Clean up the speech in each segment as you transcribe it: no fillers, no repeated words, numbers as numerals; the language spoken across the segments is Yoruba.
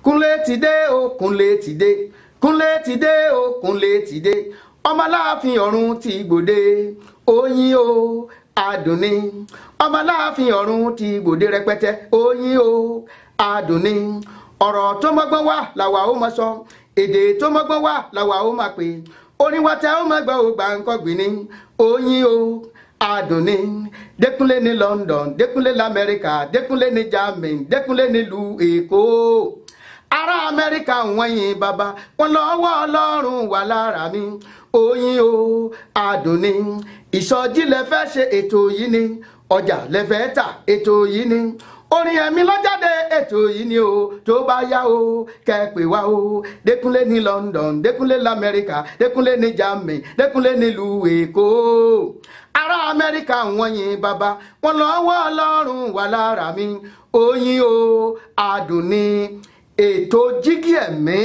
Kúnlé ti dé o, Kúnlé ti dé. Kúnlé ti dé o, Kúnlé ti dé. Ọmọ Aláàfin ọ̀run ti gbòde. Oyin o, adùn ni. Ọmọ Aláàfin ọ̀run ti gbòde rẹpẹtẹ. Oyin o, adùn ni. Ọ̀rọ̀ tó mọ́gbọ́n wá làwa ó máa sọ. Èdè tó mọ́gbọ́n wá làwa ó máa pè. Orin wa tẹ ó máa gbọ́ ògbà nǹkan gbìn ni. Oyin o, adùn ni. Dékúnlé ní London, Dékúnlé l'Amẹ́ríkà, Dékúnlé ní Germany, Dékúnlé nílùú Èkó. Ará Amẹ́ríkà wọ̀nyí bàbá wọn lọ́wọ́ Ọlọ́run wà lára mi. Oyin o, adùn ni. Ìsọjí lẹ fẹ́ ṣe ètò yìí ni. Ọjà lẹ fẹ́ tà ètò yìí ni. Orin ẹ̀mí lọ́jáde ètò yìí ni o. Tó bá yá o kẹ́pẹ́ wá o. Dékúnlé ní London, Dékúnlé l'Amẹ́ríkà, Dékúnlé ní Germany, Dékúnlé nílùú Èkó. Ará Amẹ́ríkà wọ̀nyí bàbá wọn lọ́wọ́ Ọlọ́run wà lára mi. Oyin o, adùn ni. Ètò jígí ẹ̀mí,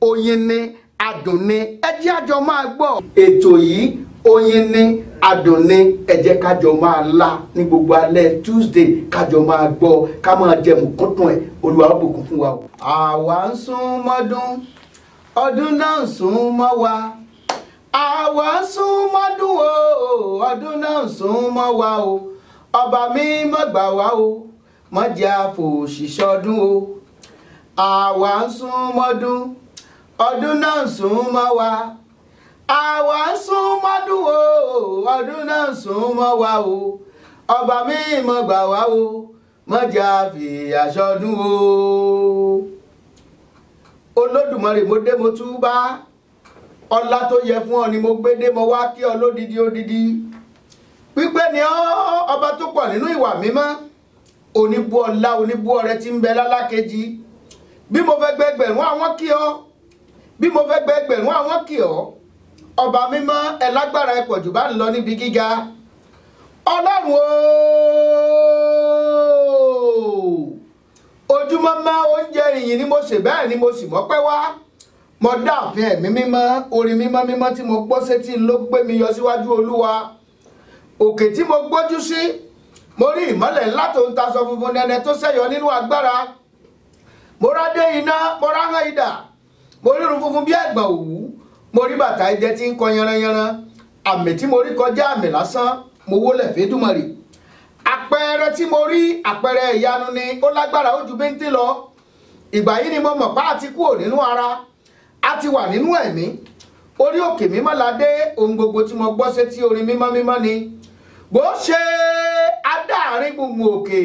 oyin ni, adùn ni, ẹ jẹ́ àjọ máa gbọ́. Ètò yìí oyin ni, adùn ni, ẹ jẹ́ kájọ máa la ní gbogbo alẹ́ Tuesday, kájọ máa gbọ́, ká máa jẹ mùkúntùn ẹ̀. Olúwa ó bùkún fún wa o. Àwa ń sún mọ́dún, ọdún náà ń sún mọ́ wa. Àwa ń sún mọ́dún o, ọdún náà ń sún mọ́ wa o. Ọba mi mọ́ gbà wá o, mọ́ jẹ́ àfòṣìṣọdún o. Àwa ń sún mọ́dún, ọdún náà ń sún mọ́ wa. Àwa ń sún mọ́dún o, ọdún náà ń sún mọ́ wa o. Ọba mi mọ́ gbà wá o, mọ́ jẹ́ àfìyàṣọdún o. Olódùmarè mo dé mo túbá. Ọlá tó yẹ fún ọ ni mo gbé dé, mo wá kí ọ lódidi odidi. Pípé ni ọba tó pọ̀ nínú ìwà mímọ́. Oníbú ọlá oníbú ọrẹ tí ń bẹ lálákejì. Bí mo fẹ́ gbẹgbẹ̀rún àwọn kí ọ, bí mo fẹ́ gbẹgbẹ̀rún àwọn kí ọ. Ọba mímọ́ ẹ lágbára ẹ pọ̀jù bá ń lọ níbi gíga. Ọlọ́run o, ojúmọ́ mọ́ oúnjẹ ìyìn ni mo ṣe bẹ́ẹ̀ ni mo sì mọ́pẹ́ wá. Mo dá àfin ẹ̀mí mímọ́, orin mímọ́ mímọ́ tí mo gbọ́ sétí ló gbé mi yọ síwájú Olúwa. Òkè tí mo gbójú sí, mo rí ìmọ́lẹ̀ ńlá tó ń taṣọ funfun nẹ́nẹ́ tó ṣẹ̀yọ nínú agbára. Mo rádé iná, mo ráhán idà, mo rírun funfun bí ẹ̀gbọ̀n òwú, mo rí bàtà idẹ tí ń kọ yanranyanran. Àmì tí mo rí kọjá àmì lásán, mo wólẹ̀ f'Èdùmàrè. Àpẹẹrẹ tí mo rí, àpẹẹrẹ ìyanu ni, ó lágbára ó ju bíntín lọ. Ìgbà yìí ni mo mọ̀ pé a ti kúrò nínú ara, a ti wà nínú ẹ̀mí. Orí òkè mímọ́ la dé, ohun gbogbo tí mo gbọ́ sétí orin mímọ́ mímọ́ ni. Bó ṣe adáàrin gbùngbùn òkè,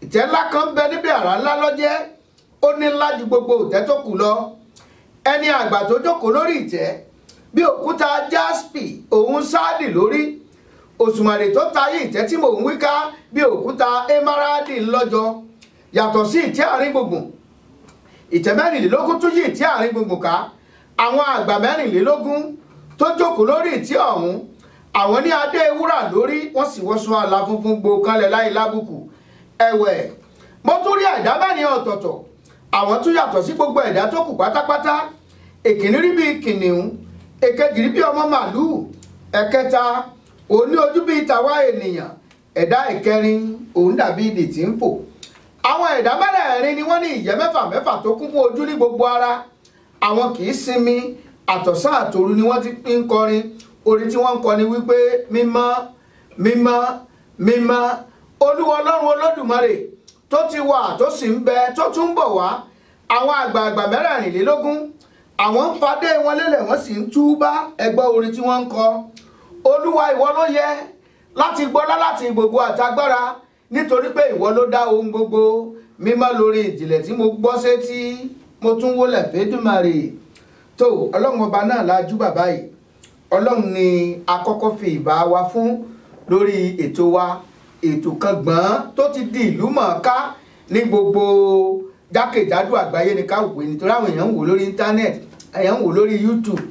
ìtẹ́ ńlá kan bẹ níbi àrà ńlá lọ́jẹ́, ó ní ńlá ju gbogbo ìtẹ́ tó kù lọ. Ẹni àgbà tó jókòó lórí ìtẹ́ bí òkúta jaspi òun sáàdì lórí. Òṣùmàrè tó tayé ìtẹ́ tí mò ń wí ká bí òkúta emeradi ńlọ́jọ. Yàtọ̀ sí ìtẹ́ àárín gbùngbùn, ìtẹ́ mẹ́rìnlélógún tún yí ìtẹ́ àárín gbùngbùn ká. Àwọn àgbà mẹ́rìnlélógún tó jókòó lórí ìtẹ́ ọ̀hún, àwọn ní adé wúrà lórí, wọ́n sì wọṣọ àlà funfun gbò kanlẹ̀ láì lábùkù. Ẹ̀wẹ̀, mo tún rí ẹ̀dá mẹ́rin ọ̀tọ̀ọ̀tọ̀, àwọn tún yàtọ̀ sí gbogbo ẹ̀dá tó kù pátápátá. Èkíní rí bí kìnìún, èkejì rí bí ọmọ màlúù, ẹ̀kẹta òun ní ojú bí tàwa ènìyàn, ẹ̀dá ìkẹrin òun dàbí idì tí ń fò. Àwọn ẹ̀dá mẹ́rẹ̀ẹ̀rin ni wọ́n ní ìyẹ́ mẹ́fà mẹ́fà tó kún fún ojú ní gbogbo ara. Àwọn kì í sinmi, àtọ̀sán àtòru ni wọ́n ti ń kọrin. Orin tí wọ́n ń kọ ni wípé mímọ́ mímọ́ mímọ́ Olúwa Ọlọ́run Olódùmarè tó ti wà tó sì ń bẹ tó tún ń bọ̀ wá. Àwọn àgbààgbà mẹ́rẹ̀ẹ̀rìnlélógún, àwọn ń fadé wọn lélẹ̀ wọ́n sì ń túbá. Ẹgbẹ́ orin tí wọ́n ń kọ. Olúwa ìwọ ló yẹ láti gbọ́lá láti gbogbo àtagbára, nítorí pé ìwọ ló dá ohun gbogbo. Mímọ́ lórí ìjìnlẹ̀ tí mo gbọ́ sétí, mo tún wólẹ̀ f'Èdùmàrè. Tó Ọlọ́run ọba náà lajú bàbá yìí. Ọlọ́run ni a kọ́kọ́ fi ìbá wa fún lórí ètò wa. Ètò kan gbọ̀n tó ti di ìlú mọ̀ọ́ká ní gbogbo jákèjádò àgbáyé ní káwé, nítorí àwọn èèyàn ń wò lórí íńtánẹ́ẹ̀tì, èèyàn ń wò lórí YouTube.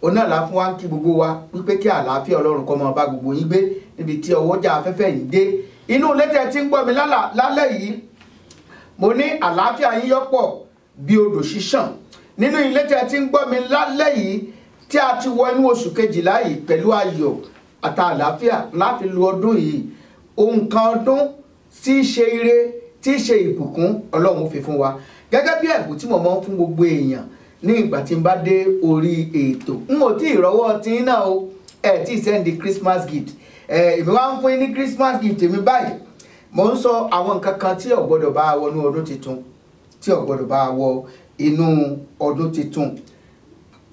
Òun náà la fún wa ń kí gbogbo wa wípé kí àlàáfíà Ọlọ́run kó máa bá gbogbo yín gbé níbi tí ọwọ́jà afẹ́fẹ́ yìí dé. Inú ilé tẹ́ ti ń gbọ́ mi lálẹ́ yìí, mo ní àlàáfíà yín yọ́pọ̀ bí odò ṣíṣàn. Nínú ilé tẹ́ ti ń gbọ́ mi lálẹ́ yìí, tí a ti wọ inú oṣù kejìlá yìí pẹ̀lú ayọ̀ àti àlàáfíà láti lu ọdún yìí. Ohun kan ọdún tí í ṣe ire tí í ṣe ìbùkún Ọlọ́run fi fún wa gẹ́gẹ́ bí ẹ̀bùn tí mo máa ń fún gbogbo èèyàn ní ìgbà tí n bá dé orí ètò. N ò tí ì rọ́wọ́ tí náà o tí ì send Christmas gift èmi wá ń fún yín ní Christmas gift mi báyìí. Mo ń sọ àwọn nǹkan kan tí ò gbọ́dọ̀ bá wọnú ọdún tuntun, tí ò gbọ́dọ̀ bá wọ inú ọdún tuntun.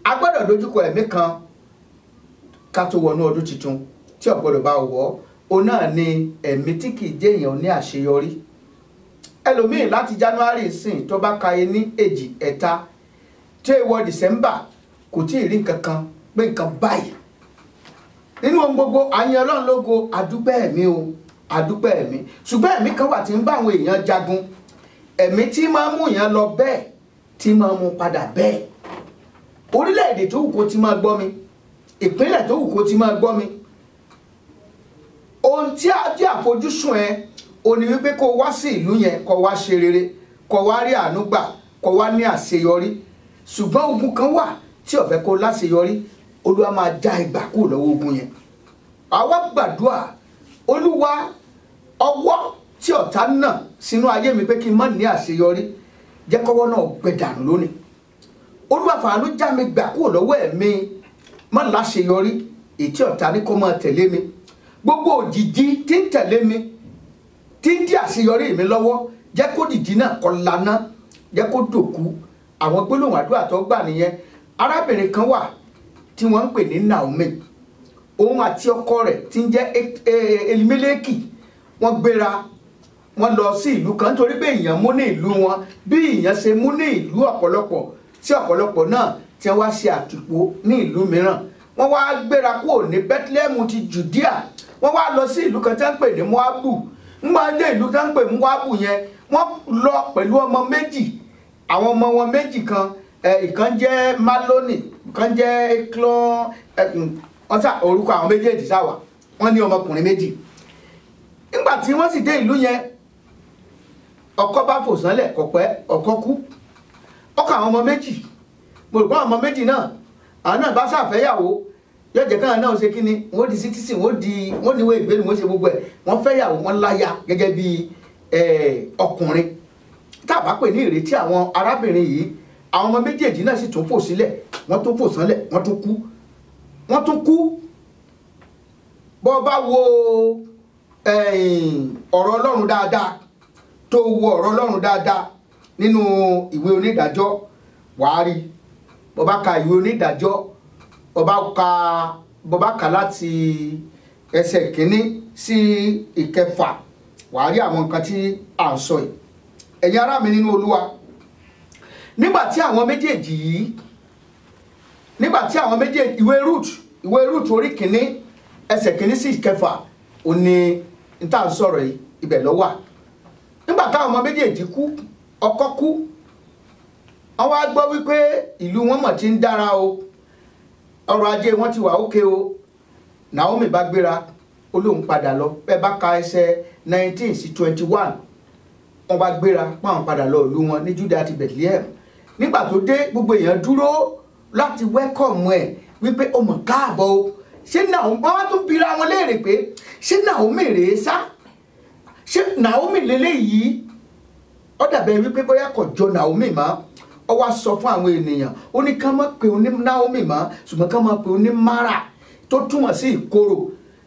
A gbọ́dọ̀ dojúkọ ẹ̀mí kan ká tó wọnú ọdún tuntun tí ò gbọ́dọ̀ bá wọ̀ ó náà ni ẹ̀mí tí kì í jẹ́ èèyàn ní àṣeyọrí. Ẹlòmíì láti January sìn tó bá ka ní èjì ẹ̀ta tí èèwọ̀ December kò tí ì rí nǹkan kan pé nǹkan báyìí. Nínú ohun gbogbo àyìn Ọlọ́run lógo àdúpẹ́ ẹ̀mí o àdúpẹ́ ẹ̀mí, ṣùgbọ́n ẹ̀mí kan wà tí ń bá àwọn èèyàn jagun, ẹ̀mí tí máa ń mú èèyàn lọ bẹ́ẹ̀ tí máa ń mú padà bẹ́ẹ̀. Orílẹ̀-èdè tó wù kó ti máa gbọ́ mi, ìpínlẹ̀ tó wù kó ti máa gbọ́ mi, ohun tí a jẹ́ àfojúsùn ẹ ó ní wípé kó wá sí ìlú yẹn kó wá ṣe rere, kó wá rí àánú gbà, kó wá ní àṣeyọrí. Ṣùgbọ́n ogun kan wà tí ó fẹ́ kó láṣeyọrí, Olúwa máa já ìgbà kúrò lọ́wọ́ ogun yẹn. Àwa gbàdúrà, Olúwa ọwọ́ tí ọ̀tá náà sínú ayé mi pé kí n má ní àṣeyọrí jẹ́ kọ́wọ́ náà gbẹ dànù lónìí. Olúwa fàánú já mi gbà kúrò lọ́wọ́ ẹ̀mí má láṣeyọrí èyí tí ọ̀tá ní kó máa tẹ̀lé mi. Gbogbo òjìji tí ń tẹ̀lé mi tí ń dí àṣeyọrí mi lọ́wọ́ jẹ́ kó dìjì náà kó lana, jẹ́ kó dòkú. Àwọn gbólóhùn àdúrà tó gbà nìyẹn. Arábìnrin kan wà tí wọ́n ń pè ní Naomi, òun àti ọkọ rẹ̀ tí ń jẹ́ Elimeleki wọ́n gbéra wọ́n lọ sí ìlú kan nítorí pé èèyàn mú ní ìlú wọn bí èèyàn ṣe mú ní ìlú ọ̀pọ̀lọpọ̀ tí ọ̀pọ̀lọpọ̀ náà tí wọ́n wá ṣe àtìpó ní ìlú mìíràn. Wọ́n wá gbéra kúrò ní Bethlehem ti Judea, wọ́n wá lọ sí ìlú kan tí wọ́n ń pè ní Moabu. Nígbà dé ìlú tí wọ́n ń pè ní Moabu yẹn, wọ́n lọ pẹ̀lú ọmọ méjì, àwọn ọmọ wọn méjì kan, ìkan jẹ́ Maloni, ìkan jẹ́ Eklon, orúkọ àwọn méjèèjì sáwà, wọ́n ní ọmọkùnrin méjì. Nígbà tí wọ́n sì dé ìlú yẹn, ọkọ bá fò sánlẹ̀ kọ̀pẹ́, ọkọ kú. Ọkọ àwọn ọmọ méjì, mo rò pé àwọn ọmọ méjì náà àwọn náà bá ṣàfẹ́yàwó, yóò jẹ́ káwọn náà ṣe kí ni, wọ́n di citizen, wọ́n níwé ìgbélú, wọ́n ṣe gbogbo ẹ̀, wọ́n fẹ́yàwó, wọ́n láya gẹ́gẹ́ bí ọkùnrin. Tá bá pè ní ìrètí àwọn arábìnrin yìí, àwọn ọmọ méjèèjì náà sì tún fò sílẹ̀, wọ́n tún fò sánlẹ̀, wọ́n tún kú. Bó bá wo ọ̀rọ̀ Ọlọ́run dáadáa, tó wo ọ̀rọ̀ Ọlọ́run dáadáa nínú ìwé onídàájọ́, wàá rí. Bó bá ka ìwé onídàájọ́, bó bá ka láti ẹsẹ̀ kìíní sí ìkẹfà, wàá rí àwọn nǹkan tí à ń sọ yìí. Ẹ̀yin ará mi nínú Olúwa, nígbàtí àwọn méjèèjì ìwé Ruth orí kìíní ẹsẹ̀ kìíní sí ìkẹfà ó ní níta ń sọ̀rọ̀ yìí, ibẹ̀ ló wà. Nígbà táwọn ọmọ méjèèjì kú, ọkọ kú, wọ́n wá gbọ́ wípé ìlú wọn mọ̀ tí ń dára o, ọrọ̀ ajé wọn ti wà ókè o. Naomi bá gbéra, ó lóun padà lọ. Bẹ́ẹ̀ bá ka ẹsẹ̀ 19 sí 21, wọ́n bá gbéra páwọn padà lọ ìlú wọn ní Juda àti Bethlehem. Nígbà tó dé, gbogbo èèyàn dúró láti wẹ́kọ̀mù ẹ̀ wípé ó mọ̀ káàbọ̀ o. Ṣé Naomi, wọ́n wá tún bira wọn léèrè pé ṣé Naomi rèé sá? Ṣé Naomi lélẹ́yìí? Ó dàbẹ̀ wípé bóyá kò jọ Naomi mọ́. Ó wá sọ fún àwọn ènìyàn, ó ní ká má pe oní Naomi mọ́, ṣùgbọ́n ká má pe oní Mara, tó túmọ̀ sí ìkorò.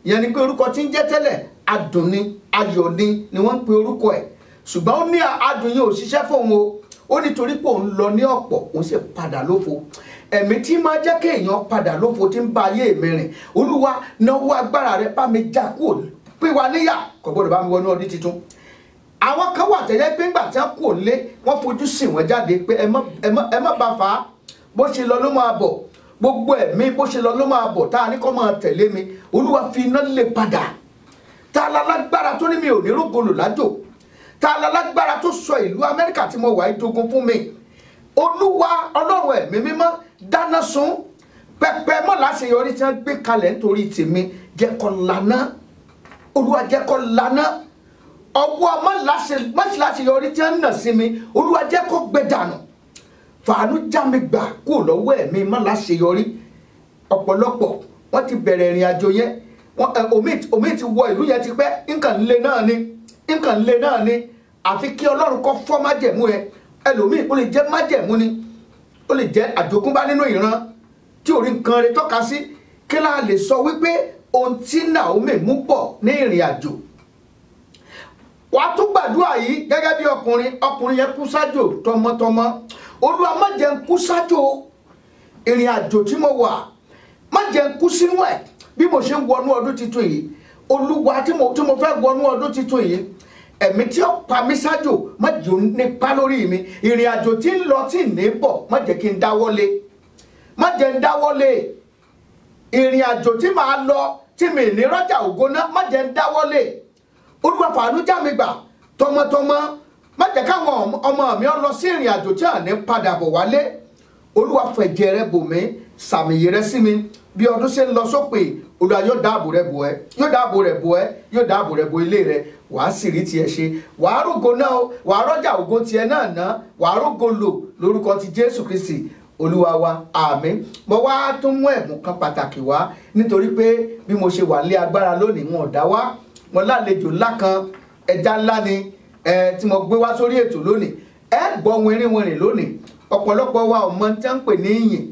Ìyẹn ni pé orúkọ tí ń jẹ́ tẹ́lẹ̀ adùn ni, ayọ̀ ni wọ́n ń pe orúkọ ẹ̀. Ṣùgbọ́n ó ní adùn yẹn ò ṣiṣẹ́ fóun o. Ó nítorí pé òun lọ ní ọ̀pọ̀, òun sì padà lófo. Ẹ̀mí tí máa jẹ́ kí èèyàn padà lófo tí ń ba ayé mi rìn, Olúwa náwó agbára rẹ bá mi já kúrò, pín wa níyà, kò gbọ́dọ̀ bá mi wọnú ọdún tuntun. Àwọn kan wà tẹ́lẹ̀ pé ńgbà tí wọ́n kò lé, wọ́n fojú sìn wọ́n jáde pé ẹ má bá fà á, bó ṣe lọ ló máa bọ̀, gbogbo ẹ̀mí bó ṣe lọ ló máa bọ̀, tá a ní kó máa tẹ̀lé mi, Olúwa fi iná lé padà. Tá a lálágbára tó ní mi ò ní rógolò lájò, tá a lálágbára tó sọ ìlú Amẹ́ríkà tí mo wà ìdogun fún mi. Olúwa Ọlọ́run ẹ̀mí mímọ́ dáná sun pẹpẹ mọ́ láṣeyọrí tí wọ́n gbé kalẹ̀ nítorí tèmi, jẹ́ kó lana. Olúwa jẹ́ kó lana. Ọwọ́ mọ́ṣáláṣeyọrí tí wọ́n nà sí mi, Olúwa jẹ́ kó gbẹ dànù. Fàánú já mi gbà kúrò lọ́wọ́ ẹ̀mí mọ́ṣáláṣeyọrí. Ọ̀pọ̀lọpọ̀ wọ́n ti bẹ̀rẹ̀ ìrìn àjò yẹn, omi ti wọ ìlú yẹn ti pẹ́, nǹkan lé náà ni. àfi kí Ọlọ́run kó fọ́ májẹ̀mú ẹ. Ẹlòmíì ó lè jẹ́ májẹ̀mú ni, ó lè jẹ́ àjogúnbá nínú ìran tí orí nǹkan rẹ̀ tọ́ka sí. Kí la lè sọ wípé ohun tí Naomi mú bọ̀ ní ìrìn àjò. Wàá tún gbàdúrà yìí gẹ́gẹ́ bí ọkùnrin yẹn kú sájò tọmọtọmọ. Olúwa má jẹ́ n kú sájò ìrìn àjò tí mo wà, má jẹ́ n kú sínú ẹ̀ bí mo ṣe ń wọnú ọdún tuntun yìí. Olúwa tí mo fẹ́ wọnú ọdún tuntun yìí, ẹ̀mí tí ó pa mí sájò má jẹ́ ó nípa lórí mi. Ìrìn àjò tí ń lọ tí ń ní bọ̀ má jẹ́ kí n dáwọ́lé, má jẹ́ n dáwọ́lé. Ìrìn àjò tí màá lọ tí mi ní rọ́jà ògo náà má jẹ́ n dáwọ́lé. Olúwa fàánú já mi gbà tọmọtọmọ, má jẹ́ káwọn ọmọ mi ó lọ sí ìrìn àjò tí à ní padà bọ̀ wálé. Olúwa fẹ̀jẹ̀ rẹ bò mí, sàmìyè rẹ sí mi bí ọdún ṣe ń lọ sópin. Olúwa yóò dáàbò rẹ bò ẹ́, yóò dáàbò rẹ bò ẹ́, yóò dáàbò rẹ bò ilé rẹ. Wàá sì rí tiẹ̀ ṣe, wàá rógo náà o, wàá rọ́jà ògo tiẹ̀ náà ná, wàá rógo lò lórúkọ ti Jésù Kristi Olúwa wa, àmín. Mo wá tún mú ẹ̀bùn kan pàtàkì wá nítorí pé bí mo ṣe wà lé agbára lónìí wọn ò dá wá. Mo lálejò ńlá kan, ẹja ńlá ni tí mo gbé wá sórí ètò lónìí. Ẹ gbọ́ wìnrìnwìnrìn lónìí. Ọ̀pọ̀lọpọ̀ wa ò mọ tí wọ́n ń pè ní ìyìn.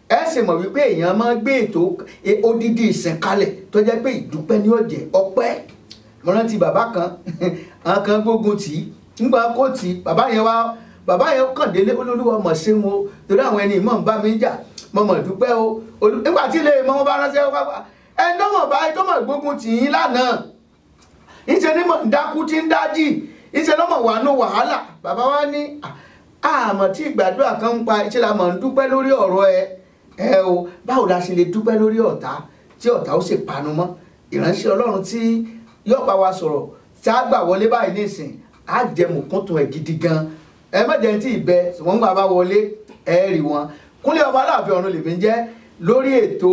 Ẹ sì mọ̀ wípé èèyàn máa ń gbé ètò odidi ìsìn kalẹ̀ tó jẹ́ pé ìdúpẹ́ ní ọ̀jẹ̀ ọpẹ́. Mo rántí bàbá kan àwọn kan gbógun tì í nígbà kó tì í bàbá yẹn kàn délé Olúwa mọ̀ ṣe wọn torí àwọn ẹni ìmọ̀ ń bá mi jà mo mọ̀ dúpẹ́ o. Nígbà tí ilé ìmọ̀ wọn bá ránṣẹ́ wá ẹ lọ́mọ̀ báyìí tó mọ̀ gbógun tì í lánàá. Ìṣe ni mọ̀ ń dákú tí ń dájì, ìṣe lọ́mọ̀ wà nù wàhálà. Bàbá wa ní àmọ́ tí ìgbàdúrà kan ń pa ìṣe la mọ̀ ń dúpẹ́ lórí ọ̀rọ̀ ẹ o. Báwo la ṣe lè dúpẹ́ lórí ọ̀tá tí ọ̀tá ó sì panu mọ́? Ìránṣẹ́ Ọlọ́run tí yóò bá wa sọ̀rọ̀ tí a gbà wọlé báyìí nísìn á jẹ mùkúntùn ẹ̀ gidi gan. Ẹ má jẹ́ tí ìbẹ wọ́n gbà bá wọlé ẹ rí wọn. Kúnlé ọba Aláàfin ọ̀run lèmi jẹ́ lórí ètò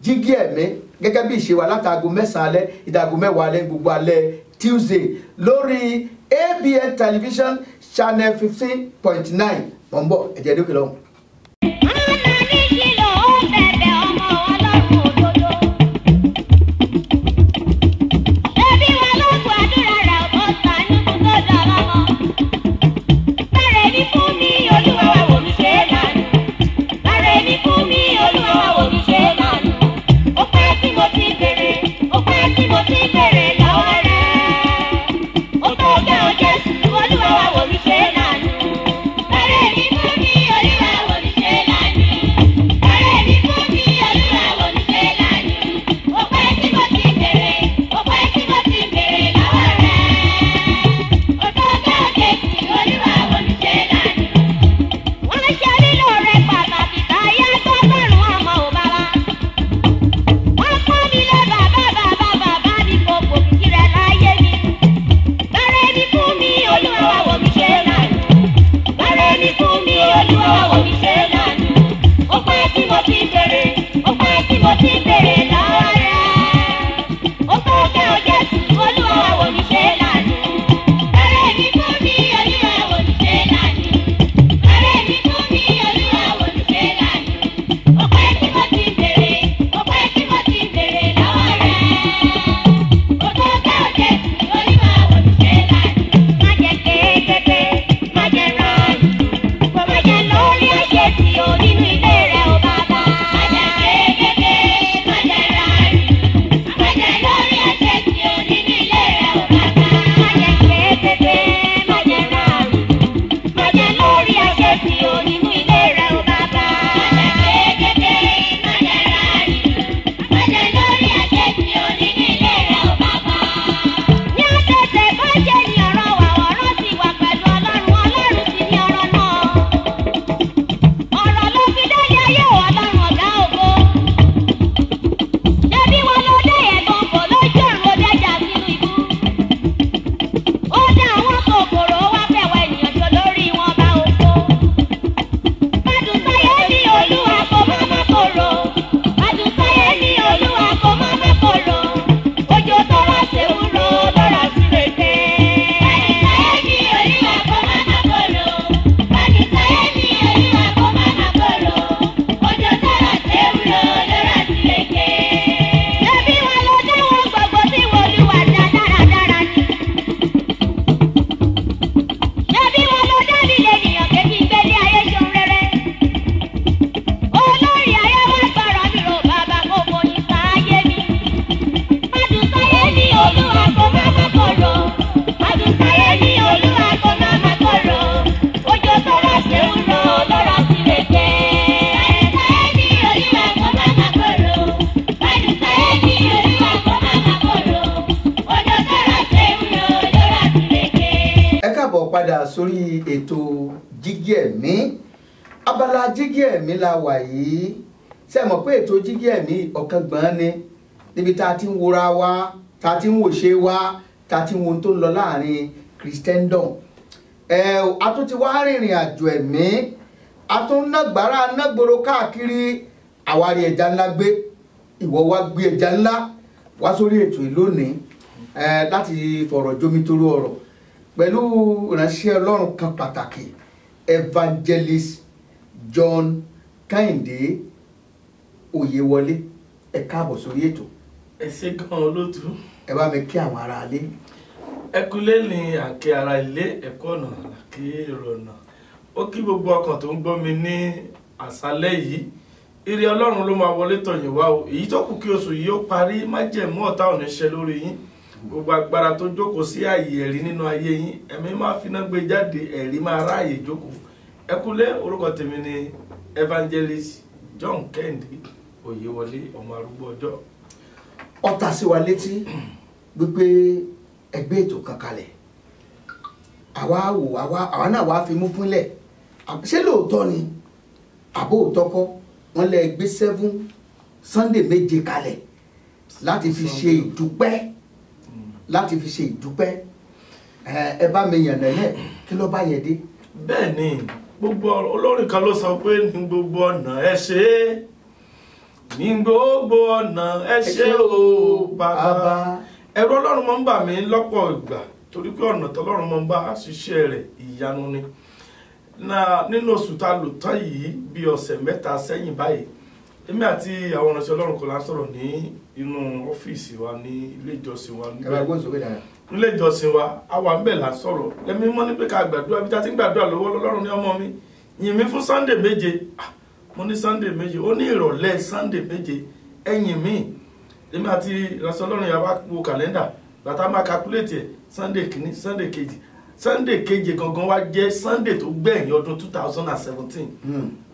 Jígí Ẹ̀mí gẹ́gẹ́ bí ìṣe wa látago 9 alẹ́ ìdàgò 10 alẹ́ gbogbo alẹ́ Tuesday lórí ABN television channel 15.9. Mọ̀ ń bọ̀ ẹ̀jẹ̀ dókè lọ́hùn. Olúwa wò mí ṣe lánàá. jígí ẹ̀mí. Abala jígí ẹ̀mí la wà yìí. Ṣé ẹ mọ̀ pé ètò jígí ẹ̀mí ọ̀kan gbọ̀n ni níbi tá a ti ń wora wa, tá a ti ń wòṣe wa, tá a ti ń wo ohun tó ń lọ láàrin Christendom. A tún ti wá rìnrìn àjò ẹ̀mí, a tún nágbára nágboro káàkiri, àwárí ẹja ńlá gbé. Ìwọ wá gbé ẹja ńlá wá sórí ètò yìí lónìí láti fọ̀rọ̀ jomitoro ọ̀rọ̀ pẹ̀lú ìránṣẹ́ Ọlọ́run kan pàtàkì, Evangelist John Kẹ́hìndé Oyèwọlé. Ẹ káàbọ̀ sórí ètò. Ẹ ṣé gan olóòtú. Ẹ bá mi kí àwọn ará ilé. Ẹ kúlé ní àkè ara ilé, ẹ̀kọ́ ọ̀nà àkè ìrọ̀nà. Ó kí gbogbo ọkàn tó ń gbọ́ mi ní àṣálẹ́ yìí. Ire Ọlọ́run ló máa wọlé tọ̀ yín wá o. Èyí tó kù kí oṣù yìí ó parí, májẹ̀mú ọ̀tá ò ní ṣẹ lórí yín. Gbogbo agbára tó jókòó sí ààyè ẹ̀rí nínú ayé yín, ẹ̀mí máa finá gbé jáde, ẹ̀rí máa ráàyè jókòó. Ẹ kúlé, orúkọ tèmi ni Evangelist John Kẹ́hìndé Oyèwọlé, ọmọ arúgbó ọjọ́. Ó ta sí wa létí wípé ẹgbẹ́ ètò kan kalẹ̀. Àwa náà wá fi mú fúnlẹ̀. Ṣé lóòótọ́ ni àbó òótọ́ kọ́? Wọ́n lè gbé 7 Sunday méje kalẹ̀ láti fi ṣe ìdúpẹ́. Ẹ bá mi yàn lẹ́lẹ̀, kí ló bá yẹ dé? Bẹ́ẹ̀ ni, gbogbo olórin kan ló sọ pé ní gbogbo ọ̀nà ẹ ṣe é, ní gbogbo ọ̀nà ẹ ṣe o bàbá. Ẹ̀rù Ọlọ́run máa ń bà mí lọ́pọ̀ ìgbà torí pé ọ̀nà tọ́lọ́run máa ń bá ṣiṣẹ́ rẹ̀ ìyanu ni. Nínú oṣù tá a lò tán yìí bí ọ̀sẹ̀ 3 sẹ́yìn báyìí, èmi àti àwọn ìránṣẹ́ Ọlọ́run kan la sọ̀rọ̀ ní inú ọ́fíìsì wa ní ilé ìjọsìn wa. Ilé ìjọsìn wa, àwa ń bẹ̀ là sọ̀rọ̀. Lẹ́mí mọ́ ní pé ká gbàdúrà, bí tá ti ń gbàdúrà lọ́wọ́ Ọlọ́run ní ọmọ mi, yìn mí fún Sunday méje. Mo ní Sunday méje, ó ní ìrọ̀lẹ́ Sunday méje, ẹ̀yìn mi. Èmi àti ìránṣẹ́ Ọlọ́run yà wá wo kàlẹ́ndà, bàtà máa calculate ẹ̀, Sunday kìíní, Sunday kejì. Sunday keje gangan wá jẹ́ Sunday tó gbẹ̀yìn ọdún 2017.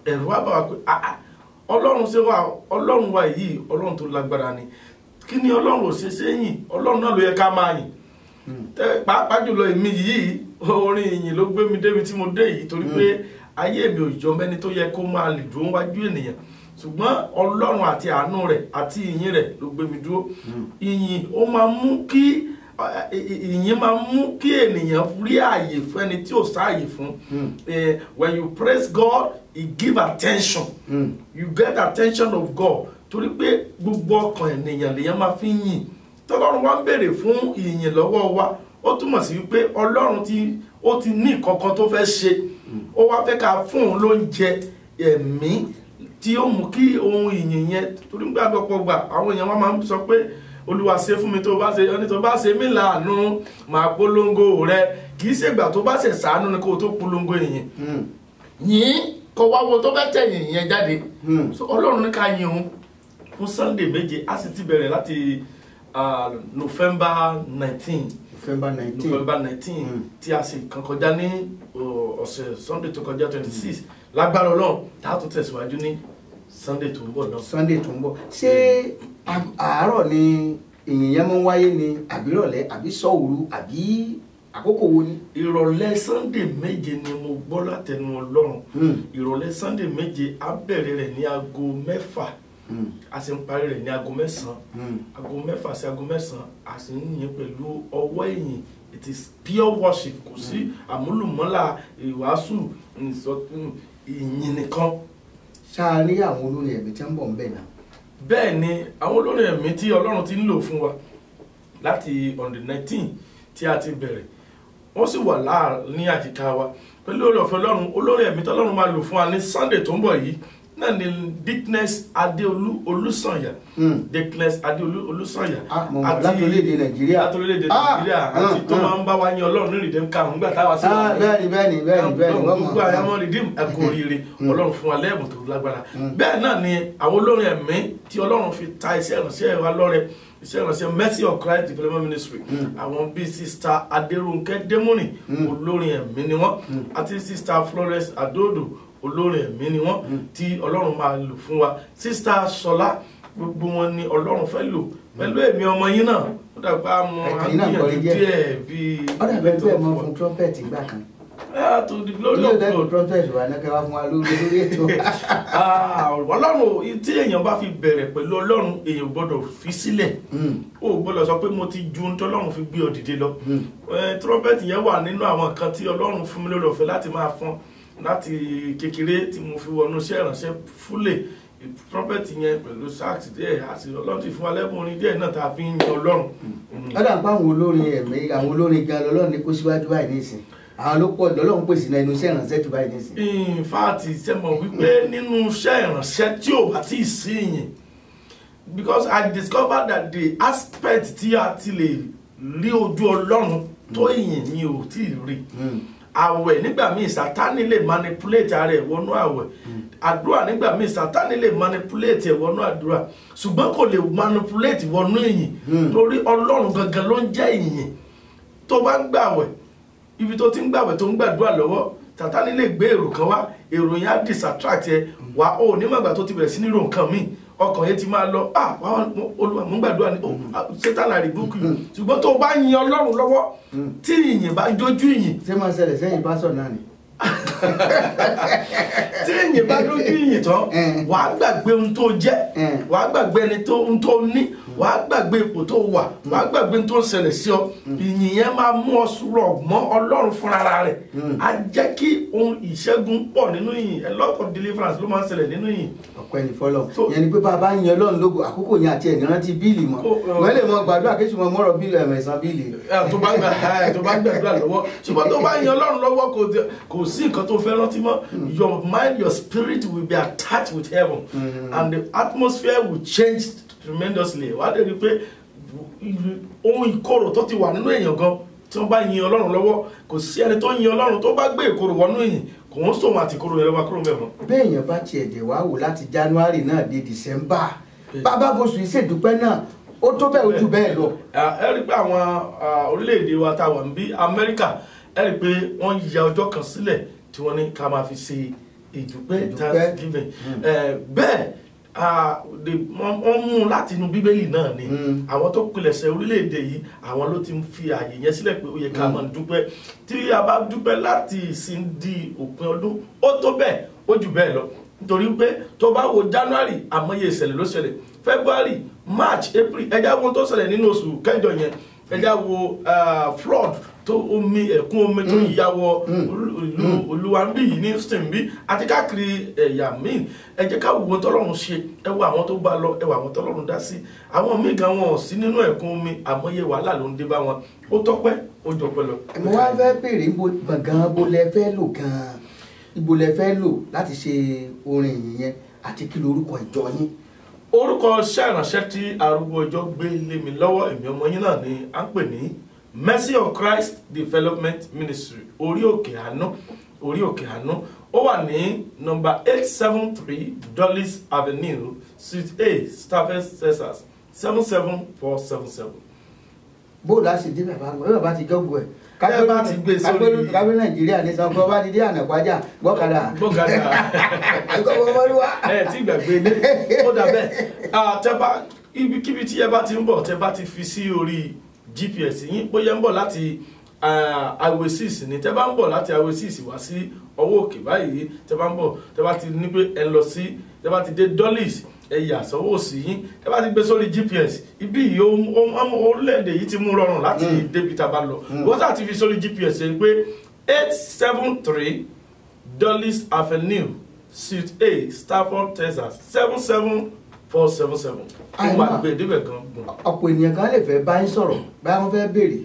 Ẹ̀rù wá bá wa pé Ọlọ́run ṣe wà, Ọlọ́run wa yìí, Ọlọ́run tó lágbára ni. Kí ni Ọlọ́run ò ṣe sẹ́yìn? Ọlọ́run náà ló yẹ ká máa yìn. Pàápàá jùlọ èmi yìí, orin ìyìn ló gbé mi débi tí mo dé yìí torí pé ayé mi ò jọ mẹ́ni tó yẹ kó máa lè dúró wájú ènìyàn. Ṣùgbọ́n Ọlọ́run àti àánú rẹ̀ àti ìyìn rẹ̀ ló gbé mi dúró. Ìyìn ó máa mú kí ènìyàn rí ààyè fún ẹni tí ò sáàyè fún. When you praise God, He give attention. You get attention of God. Torí pé gbogbo ọkàn ènìyàn lèyàn máa fi yìn. Tọ́lọ́run wá ń béèrè fún ìyìn lọ́wọ́ wa. Ó túmọ̀ sí wípé Ọlọ́run ó ti ní ìkọ̀kan tó fẹ́ ṣe. Ó wá fẹ́ ká fún òun lóúnjẹ ẹ̀mí tí ó mú kí ohun ìyìn yẹn, torí gbàgbọ́pọ̀ gbà àwọn èèyàn wọn máa ń sọ pé Olúwa ṣe fún mi tó bá ṣe mí láàánú máa polongo rẹ. Kì í ṣègbà tó bá ṣe ṣàánú ni kó tó polongo ìyìn. Yìn kó wá wo tó fẹ́ tẹ̀yìn yẹn jáde. Ọlọ́run ní ká yìn òun fún Sunday méje, a sì ti bẹ̀rẹ̀ láti November 19 tí a sì kàn kọjá ní ọ̀sẹ̀ Sunday tó kọjá 26. Lágbára Ọlọ́run tá a tún tẹ̀síwájú ní Sunday tó ń bọ̀ náà. Sunday tó ń bọ̀. Ṣé àárọ̀ ni ìyìn yẹn máa ń wáyé ni àbí ìrọ̀lẹ́ àbí sọ́òru àbí àkókò wo ni? Ìrọ̀lẹ́ Sunday méje ni mo gbọ́ látẹnu Ọlọ́run. Ìrọ̀lẹ́ Sunday méje á bẹ̀rẹ̀ rẹ̀ ní aago 6. A sì ń parí rẹ̀ ní aago 9. Aago 6 sí aago 9 a sì ń yìn pẹ̀lú ọwọ́ ìyìn. It is pure worship, kò sí àmúlùmọ́là ìwàásù ìyìn nìkan. Ṣáà rí àwọn olórin ẹ̀mí tí ń bọ̀ ń bẹ̀ náà. Bẹ́ẹ̀ ni àwọn olórin ẹ̀mí tí Ọlọ́run ti ń lò fún wa láti on the 19 tí a ti bẹ̀rẹ̀, wọ́n sì wà ní àyíká wa pẹ̀lú oore ọ̀fẹ́ Ọlọ́run. Olórin ẹ̀mí tí Ọlọ́run máa lò fún wa ní Sunday tó ń bọ̀ yìí náà ni Dickness Adéolú Olúsànyà. Dickness Adéolú Olúsànyà láti orílẹ̀-èdè Nàìjíríà. Àti tó máa ń bá wa yìn Ọlọ́run ní Redeem Camp nígbà táwa sí wa. Bẹ́ẹ̀ni gbogbo àyàmọ́ Redeem ẹ̀kọ́ oríire Ọlọ́run fún wa lẹ́bùn tó lágbára. Bẹ́ẹ̀ náà ni àwọn olórin ẹ̀mí tí Ọlọ́run fi ta iṣẹ́ ìránṣẹ́ wa lọ́rẹ, iṣẹ́ ìránṣẹ́ Mercy of Christ Development Ministry. Àwọn bíi Sister Adérónkẹ́ Démọ́nì olórin ẹ̀mí ni wọ́n, àti Sister Florence Adódò olórin ẹ̀mí ni wọ́n tí Ọlọ́run máa lò fún wa. Sister Ṣọlá, gbogbo wọn ni Ọlọ́run fẹ́ lò pẹ̀lú èmi ọmọ yín náà. Ó dàgbà mọ àgbìyànjú díẹ̀ bíi. Ó dàbẹ̀ bẹ́ẹ̀ mọ fún trumpet ìgbà kan. to the glory ilé of ìdẹ́gbẹ̀ God. trumpet wà náà kẹwàá fún wa lórí ètò. Ọlọ́run tí èèyàn bá fi bẹ̀rẹ̀ pẹ̀lú Ọlọ́run èèyàn gbọ́dọ̀ fi sílẹ̀. O gbọ́dọ̀ sọ pé mo ti ju ohun tí Ọlọ́run fi gbé ọ dìde lọ. Trumpet yẹn wà nínú àwọn nǹkan tí Ọlọ́run fún mi lórí ọ̀fẹ́ láti máa fọn láti kékeré tí mo fi wọnú iṣẹ́ ìránṣẹ́ fúlẹ̀. Trumpet yẹn pẹ̀lú sax díẹ̀ àti Ọlọ́run ti fún wa lẹ́bùn orin díẹ̀ náà tá a fi ń yan Ọlọ́run. lọ́dà ń pa àwọn olórin ẹ̀mí àwọn olórin gan lọ́lọ́run ní kó síwájú báyìí nísìn àwọn ló pọ̀ lọ́lọ́run pèsè náà inú iṣẹ́ ìrànṣẹ́ jù báyìí nísìn. In fact sẹ́mọ̀ wípé nínú iṣẹ́ ìránṣẹ́ tí ò bá tí ì sí ìyìn, because I discovered that the aspect tí a ti lè rí ojú Ọlọ́run tó ìyìn ni ò tí ì rí. Àwẹ̀ nígbà míì Sátánì lè manipulate ara ẹ̀ wọnú àwẹ̀. Àdúrà nígbà míì Sátánì lè manipulate ẹ̀ wọnú àdúrà, ṣùgbọ́n kò lè manipulate wọnú ìyìn torí Ọlọ́run gangan ló ń jẹ́ ìyìn. Tó bá ń gbàwẹ̀, ibi tó ti ń gbàwẹ̀ tó ń gbàdúrà lọ́wọ́, Sátánì lè gbé èrò kan wá, èrò yẹn á distract ẹ wá ó nígbà tó ti bẹ̀rẹ̀ sí ní ro nǹkan míì, ọkàn yẹn ti máa lọ Olúwa mò ń gbàdúrà ní Sátánì àrígbókù. Ṣùgbọ́n tó bá yin Ọlọ́run lọ́wọ́ tí ìyìn bá jójú ìyìn. ṣé máa ṣẹlẹ̀ sẹ́yìn pásọ̀ náà ni. tí ìyìn bá lójú ìyìn tán wàá gbàgbé ohun tó jẹ́, wàá gbàgbé ẹni tó ohun tó ní, wàá gbàgbé ipò tó wà, wàá gbàgbé ohun tó ń ṣẹlẹ̀ sí ọ. ìyìn yẹn máa mú ọ sùúrọ̀ mọ́ Ọlọ́run fúnra rẹ̀. á jẹ́ kí ohun ìṣẹ́gun pọ̀ nínú ìyìn. A lot of deliverance ló máa ń ṣẹlẹ̀ nínú ìyìn. ọ̀pẹ ní fọlọ́ yẹn ni pé bàbá yan Ọlọ́run lógo àkókò yẹn àti ẹ̀ní rántí bíìlì mọ́ wọ́n lè mọ gbàdúrà kí ṣùgbọ́n mọ́rọ̀ bíìlì ẹ̀mẹ̀sán bíìlì. tó bá gbàdúrà lọ́wọ́ ṣùgbọ́n tó bá yan Ọlọ́run lọ́wọ́ kò sí nǹkan tó fẹ́ rántí mọ́. Your mind, your spirit will be attached with heaven, and the atmosphere will change tremendously. Wàá dé rí i pé ohun ìkorò tó ti wà nínú èèyàn gan tí wọ́n bá yin Ọlọ́run lọ́wọ́, kò sí ẹni tó yin Ọlọ́run tó bá gbé ìkorò wọnú ìyìn kò wọ́n sòun àti ìkorò yẹn lọ́wọ́ kúrò mẹ́mọ́. béèyàn bá tiẹ̀ dẹ̀ wá wò láti January náà dé December bàbá bóṣù ìṣèdúpẹ́ náà ó tó bẹ́ẹ̀ ojú bẹ́ẹ̀ lọ. ẹ rí i pé àwọn orílẹ̀-èdè wa tá a wà níbí Amẹ́ríkà, ẹ rí i pé wọ́n ya ọjọ́ kan sílẹ̀ tí wọ́n ní ká máa fi ṣe ìdúpẹ́ Thanksgiving. Bẹ́ẹ̀ wọ́n mú láti inú Bíbélì náà ni àwọn tó pilẹ̀ṣẹ̀ orílẹ̀-èdè yìí àwọn ló ti ń fi àyè yẹn sílẹ̀ pé ó yẹ ká máa dúpẹ́. Tí a bá dúpẹ́ láti ìsìn di òpin ọdún ó tó bẹ́ẹ̀ ó jù bẹ́ẹ̀ lọ, nítorí pé tó bá wo January àmọye ìṣẹ̀lẹ̀ ló ṣẹlẹ̀, February, March, April, ẹja wo tó ṣẹlẹ̀ nínú oṣù kẹjọ yẹn, ẹja wo flood tó omi ẹ̀kún omi tó yíyáwọ ìlú Olúwàbí yìí ní Houston bí àti káàkiri ẹ̀yà míì. Ẹ jẹ́ ká wo tọ́lọ́run ṣe, ẹ wo àwọn tó bá lọ, ẹ wo àwọn tọ́lọ́run dá sí. Àwọn míì gan wọn ò sí nínú ẹ̀kún omi, àmọye wàhálà ló ń dé bá wọn. Ó tọ́pẹ́ ó jọpẹ́ lọ. mo wá fẹ́ béèrè gbọ̀ngàn ibo lẹ fẹ́ lò gan-an, ibo lẹ fẹ́ lò láti ṣe orin ìyìn yẹn àti kí lorúkọ ìjọ yín. Orúkọ iṣẹ́ ìránṣẹ́ tí arúgbó ọjọ́ gbé lé mi lọ́wọ́ èmi ọmọ yín náà ni à ń pè ní Mercy of Christ Development Ministry, orí òkè àánú. Ó wà ní nọ́mbà 873 Dulles Avenue, Suite A, Stafford, Texas 77477. bó láti dé bàbá ti jọ́gbọ̀ ẹ̀ Ẹ bá ti gbé sórí kábí Nàìjíríà ní sanfọ bá ti dé ànàpájà gbọ́kadà ẹ tí gbàgbé ní ó dàbẹ́ tẹ́bá ibikíbi tí ẹ bá ti ń bọ̀ tẹ́ bá ti fi sí orí GPS yín bóyá ń bọ̀ láti Highway 6 ní tẹ́ bá ń bọ̀ láti Highway 6 wá sí ọwọ́ òkè báyìí tẹ́ bá ń bọ̀ tẹ́ bá ti ní pé ẹ lọ sí tẹ́ bá ti dé Dulles ẹ̀yà sọ́wọ́ òsì yín tẹ́ bá ti gbé sórí GPS ibi yìí orílẹ̀-èdè yìí ti mú rọrùn láti débi tá a bá lọ wọ́n tà ti fi sórí GPS yẹn pé 873 Dulles Avenue, Suite A, Stafford, Texas 77477. ó máa gbé débẹ̀ gan gùn. ọ̀pọ̀ ènìyàn kan lè fẹ́ bá yín sọ̀rọ̀ báyà wọ́n fẹ́ béèrè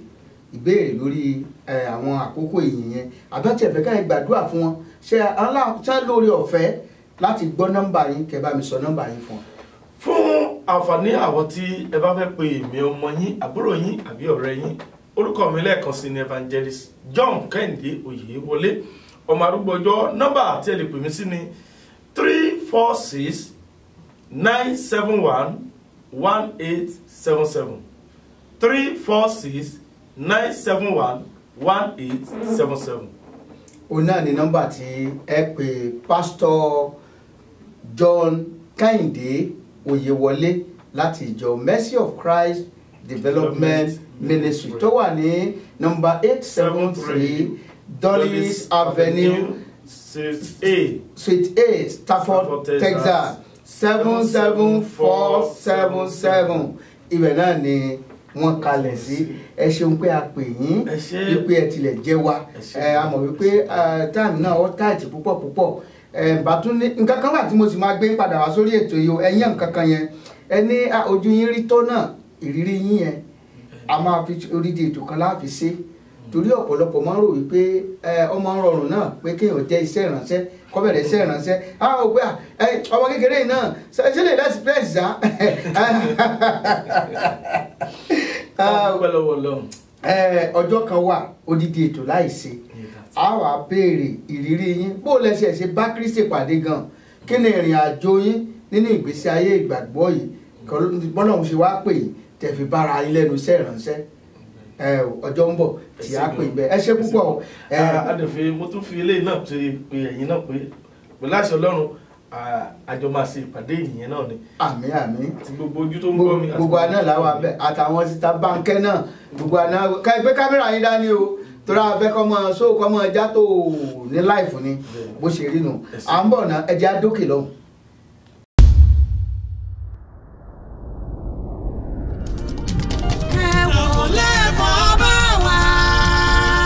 ìbéèrè lórí àwọn àkókò ìyìn yẹn àbẹ́tí ẹ̀fẹ́ káyọ̀ gbàdúrà fún wọn ṣé lórí ọ̀fẹ́ láti gbọ́ nọ́mbà yín kẹ́ bá mi sọ nọ́mbà yín fún wọn. Fún àǹfààní àwọn tí ẹ bá fẹ́ pe èmi ọmọ yín àbúrò yín àbí ọ̀rẹ́ yín, orúkọ mi lẹ́ẹ̀kan sí ni Evangelist John Kẹ́hìndé Oyèwọlé ọmọ arúgbó ọjọ́. Nọ́mbà tí ẹ lè pè mí sí ni 346 971 1877 346 971 1877. òun náà ni nọ́mbà tí ẹ pè Pásítọ̀ John Kẹ́hìndé Oyèwọlé láti ìjọ Mercy of Christ Development Ministry tó wà ní nọ́mbà 873 Dulles Avenue, Suite A, Stafford, Texas 77477. Ibẹ̀ náà ni wọ́n kalẹ̀ sí. Ẹ ṣeun pé a pè yín wípé ẹ tilẹ̀ jẹ́ wa. A mọ̀ wípé táàmì náà ó táìtì púpọ̀. Bàtún ní nǹkan kan wà tí mo sì máa gbé padà wá sórí ètò yìí o. Ẹ̀yin nǹkan kan yẹn ẹ ní ojú yín rí tó náà, ìrírí yín yẹn a máa fi orídìí ètò kan láàfin ṣe. Torí ọ̀pọ̀lọpọ̀ máa ń rò wípé ọmọ ń rọrùn náà pé kéèyàn jẹ́ iṣẹ́ ìránṣẹ́ kó bẹ̀rẹ̀ iṣẹ́ ìránṣẹ́ ò pé ọmọ kékeré yìí náà ṣe lè lẹ́sìn pẹ́ẹ́sì sá. Ọjọ́ kan wà odidi ètò láìsí a wà béèrè ìrírí yín bó lẹ́sẹ̀ ṣe bá Kristi pàdé gan, kí ni ìrìn àjò yín nínú ìgbésí ayé ìgbàgbọ́ yìí bọ́lọ́hun ṣe wá pè yín tẹ̀ fi bára yín lẹ́nu iṣẹ́ ìránṣẹ́. Ọjọ́ ń bọ̀ tí a pè bẹ́ẹ̀ ẹ ṣe púpọ̀. Adẹ̀fẹ́ mo tún fi eléyìí náà ṣe pé ẹ̀yin náà pé pẹ̀lú àṣẹ Ọlọ́run àjọ máa ṣe ìpàdé ìyẹn náà ni. Àmín. Ti gbogbo ojú tó ń gbọ́ mi. Gbogbo àná làwọn abẹ àtàwọn síta báńkẹ́ náà gbogbo àná ká gbé kámẹ́rà yín dání o torí a fẹ́ kọ́ mọ sóò kọ́ mọ ẹja tó ní láìfù ni bó ṣe rí nu à ń bọ̀ ná ẹja dókè lọ́hùn.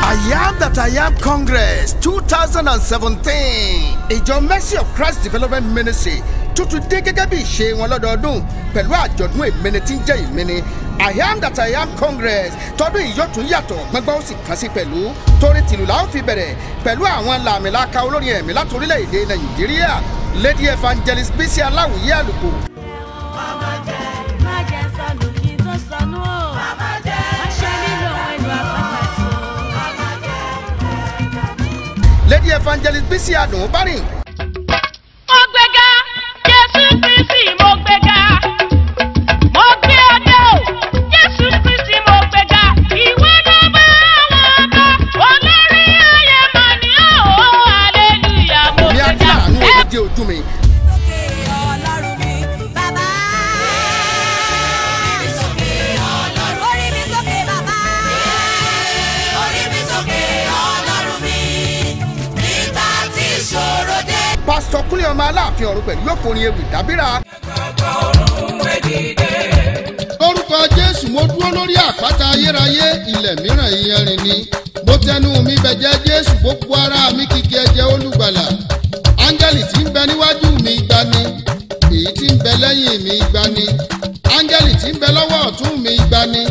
I Am That I Am Congress 2017. Ìjọ Mercy of Christ Development Ministry tuntun dé gẹ́gẹ́ bí ìṣe wọn lọ́dọọdún pẹ̀lú àjọ̀dún ìmíní tí ń jẹ́ ìmíní. I Am That I Am Congress tọdún yìí yóò tún yàtọ̀ gbọ́ngbọ́n ó sì kàn sí pẹ̀lú torí tìlù la ó fi bẹ̀rẹ̀ pẹ̀lú àwọn làmìlaka olórin ẹ̀mí láti orílẹ̀-èdè Nàìjíríà Lady Evangelist Bísí Aláwìyé Àlùkò. Lady Evangelist Bísí Àdùnbárìn. Mo gbéga Jésù Kristi mo gbéga mo gbé ọdẹ o Jésù Kristi mo gbéga ìwé lọ́ba àwọn ọba olórí ayé mà ní ọ̀hún hallelujah mo gbéga. Ní àdúrà àánú òdìdí ojú mi. Pásítọ̀ Kúnlé ọmọ Aláàfin ọ̀run pẹ̀lú yóò forin ewì dábìrà. Lórúkọ Jésù mo dúró lórí àpáta ayérayé ilẹ̀ mìíràn ìyanrìn ni mo tẹnu mi bẹ̀jẹ̀ Jésù gbogbo ara mi kìkì ẹ̀jẹ̀ olùgbàlà áńgẹ́lì tí ń bẹ níwájú mi gbani èyí tí ń bẹ lẹ́yìn mi gbani áńgẹ́lì tí ń bẹ lọ́wọ́ ọ̀tún mi gbani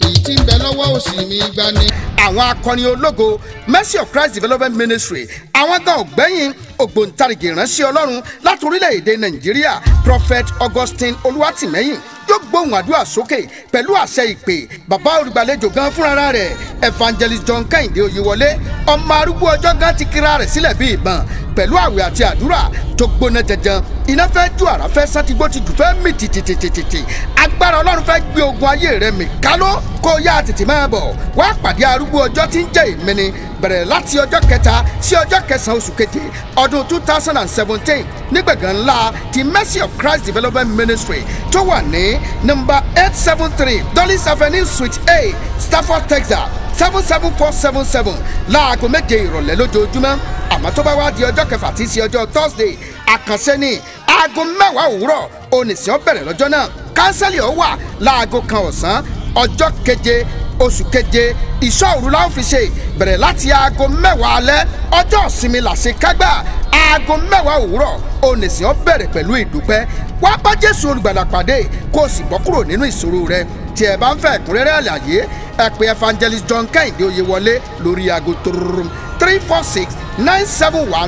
èyí tí ń bẹ lọ́wọ́ òsì mi gbani. Àwọn akọrin ológo Mercy of Christ Development Ministry àwọn gan ọ̀gbẹ́yìn ògbóǹtarìgì ìránṣẹ́ Ọlọ́run láti orílẹ̀-èdè Nàìjíríà Prophet Augustine Olúwatìmẹ́yìn yóò gbóhùn àdúrà sókè pẹ̀lú àṣẹ ìpè bàbá olùgbàlejò gan fúnra rẹ̀ Evangelist John Kẹ́hìndé Oyèwọlé ọmọ arúgbó ọjọ́ gan ti kíra rẹ̀ sílẹ̀ bí ìbọn pẹ̀lú àwẹ̀ àti àdúrà tó gbóná jẹjẹn iná fẹ́ ju àrá fẹ́ sátìgbó ti dùn fẹ́ mì tìtìtìtìtì agbára Ọlọ́run fẹ́ gbé ogun ayé rẹ̀ mì kálọ́ kó yá tètè máa bọ̀ wá pàdé arúgbó ọjọ́ tí ń jẹ́ ìmíní bẹ̀rẹ̀ láti ọjọ́ kẹta sí ọjọ́ kẹsàn-án oṣù keje ọdún 2017 ní gbẹ̀gàn ńlá ti Mercy of Christ Development Ministry tó wà ní nọ́mbà 873 Dulles Avenue Suite A Stafford Texas 77477 láago méje ìrọ̀lẹ́ lójoojúmọ́ àmọ́ tó bá wá di ọjọ́ kẹfà tí í ṣe ọjọ́ Thursday àkànṣe ní aago 10 òwúrọ̀ oníṣẹ́ ó bẹ̀rẹ̀ lọ́jọ́ náà kánsẹ́lì ó wà láago kan ọ̀sán ọjọ́ keje oṣù keje ìṣọ́ òru la ó fi ṣe bẹ̀rẹ̀ láti aago 10 alẹ́ ọjọ́ ìsinmi làṣekágbà aago 10 òwúrọ̀ oníṣẹ́ ó bẹ̀rẹ̀ pẹ̀lú ìdúpẹ́ wá bá Jésù olùgbàlà pàdé kó o sì bọ́ kúrò nínú ìṣòro rẹ tí ẹ bá ń fẹ́ ẹ̀kúnrẹ́rẹ́ àlàyé ẹ pè Evangelist John Kẹ́hìndé Oyèwọlé lórí aago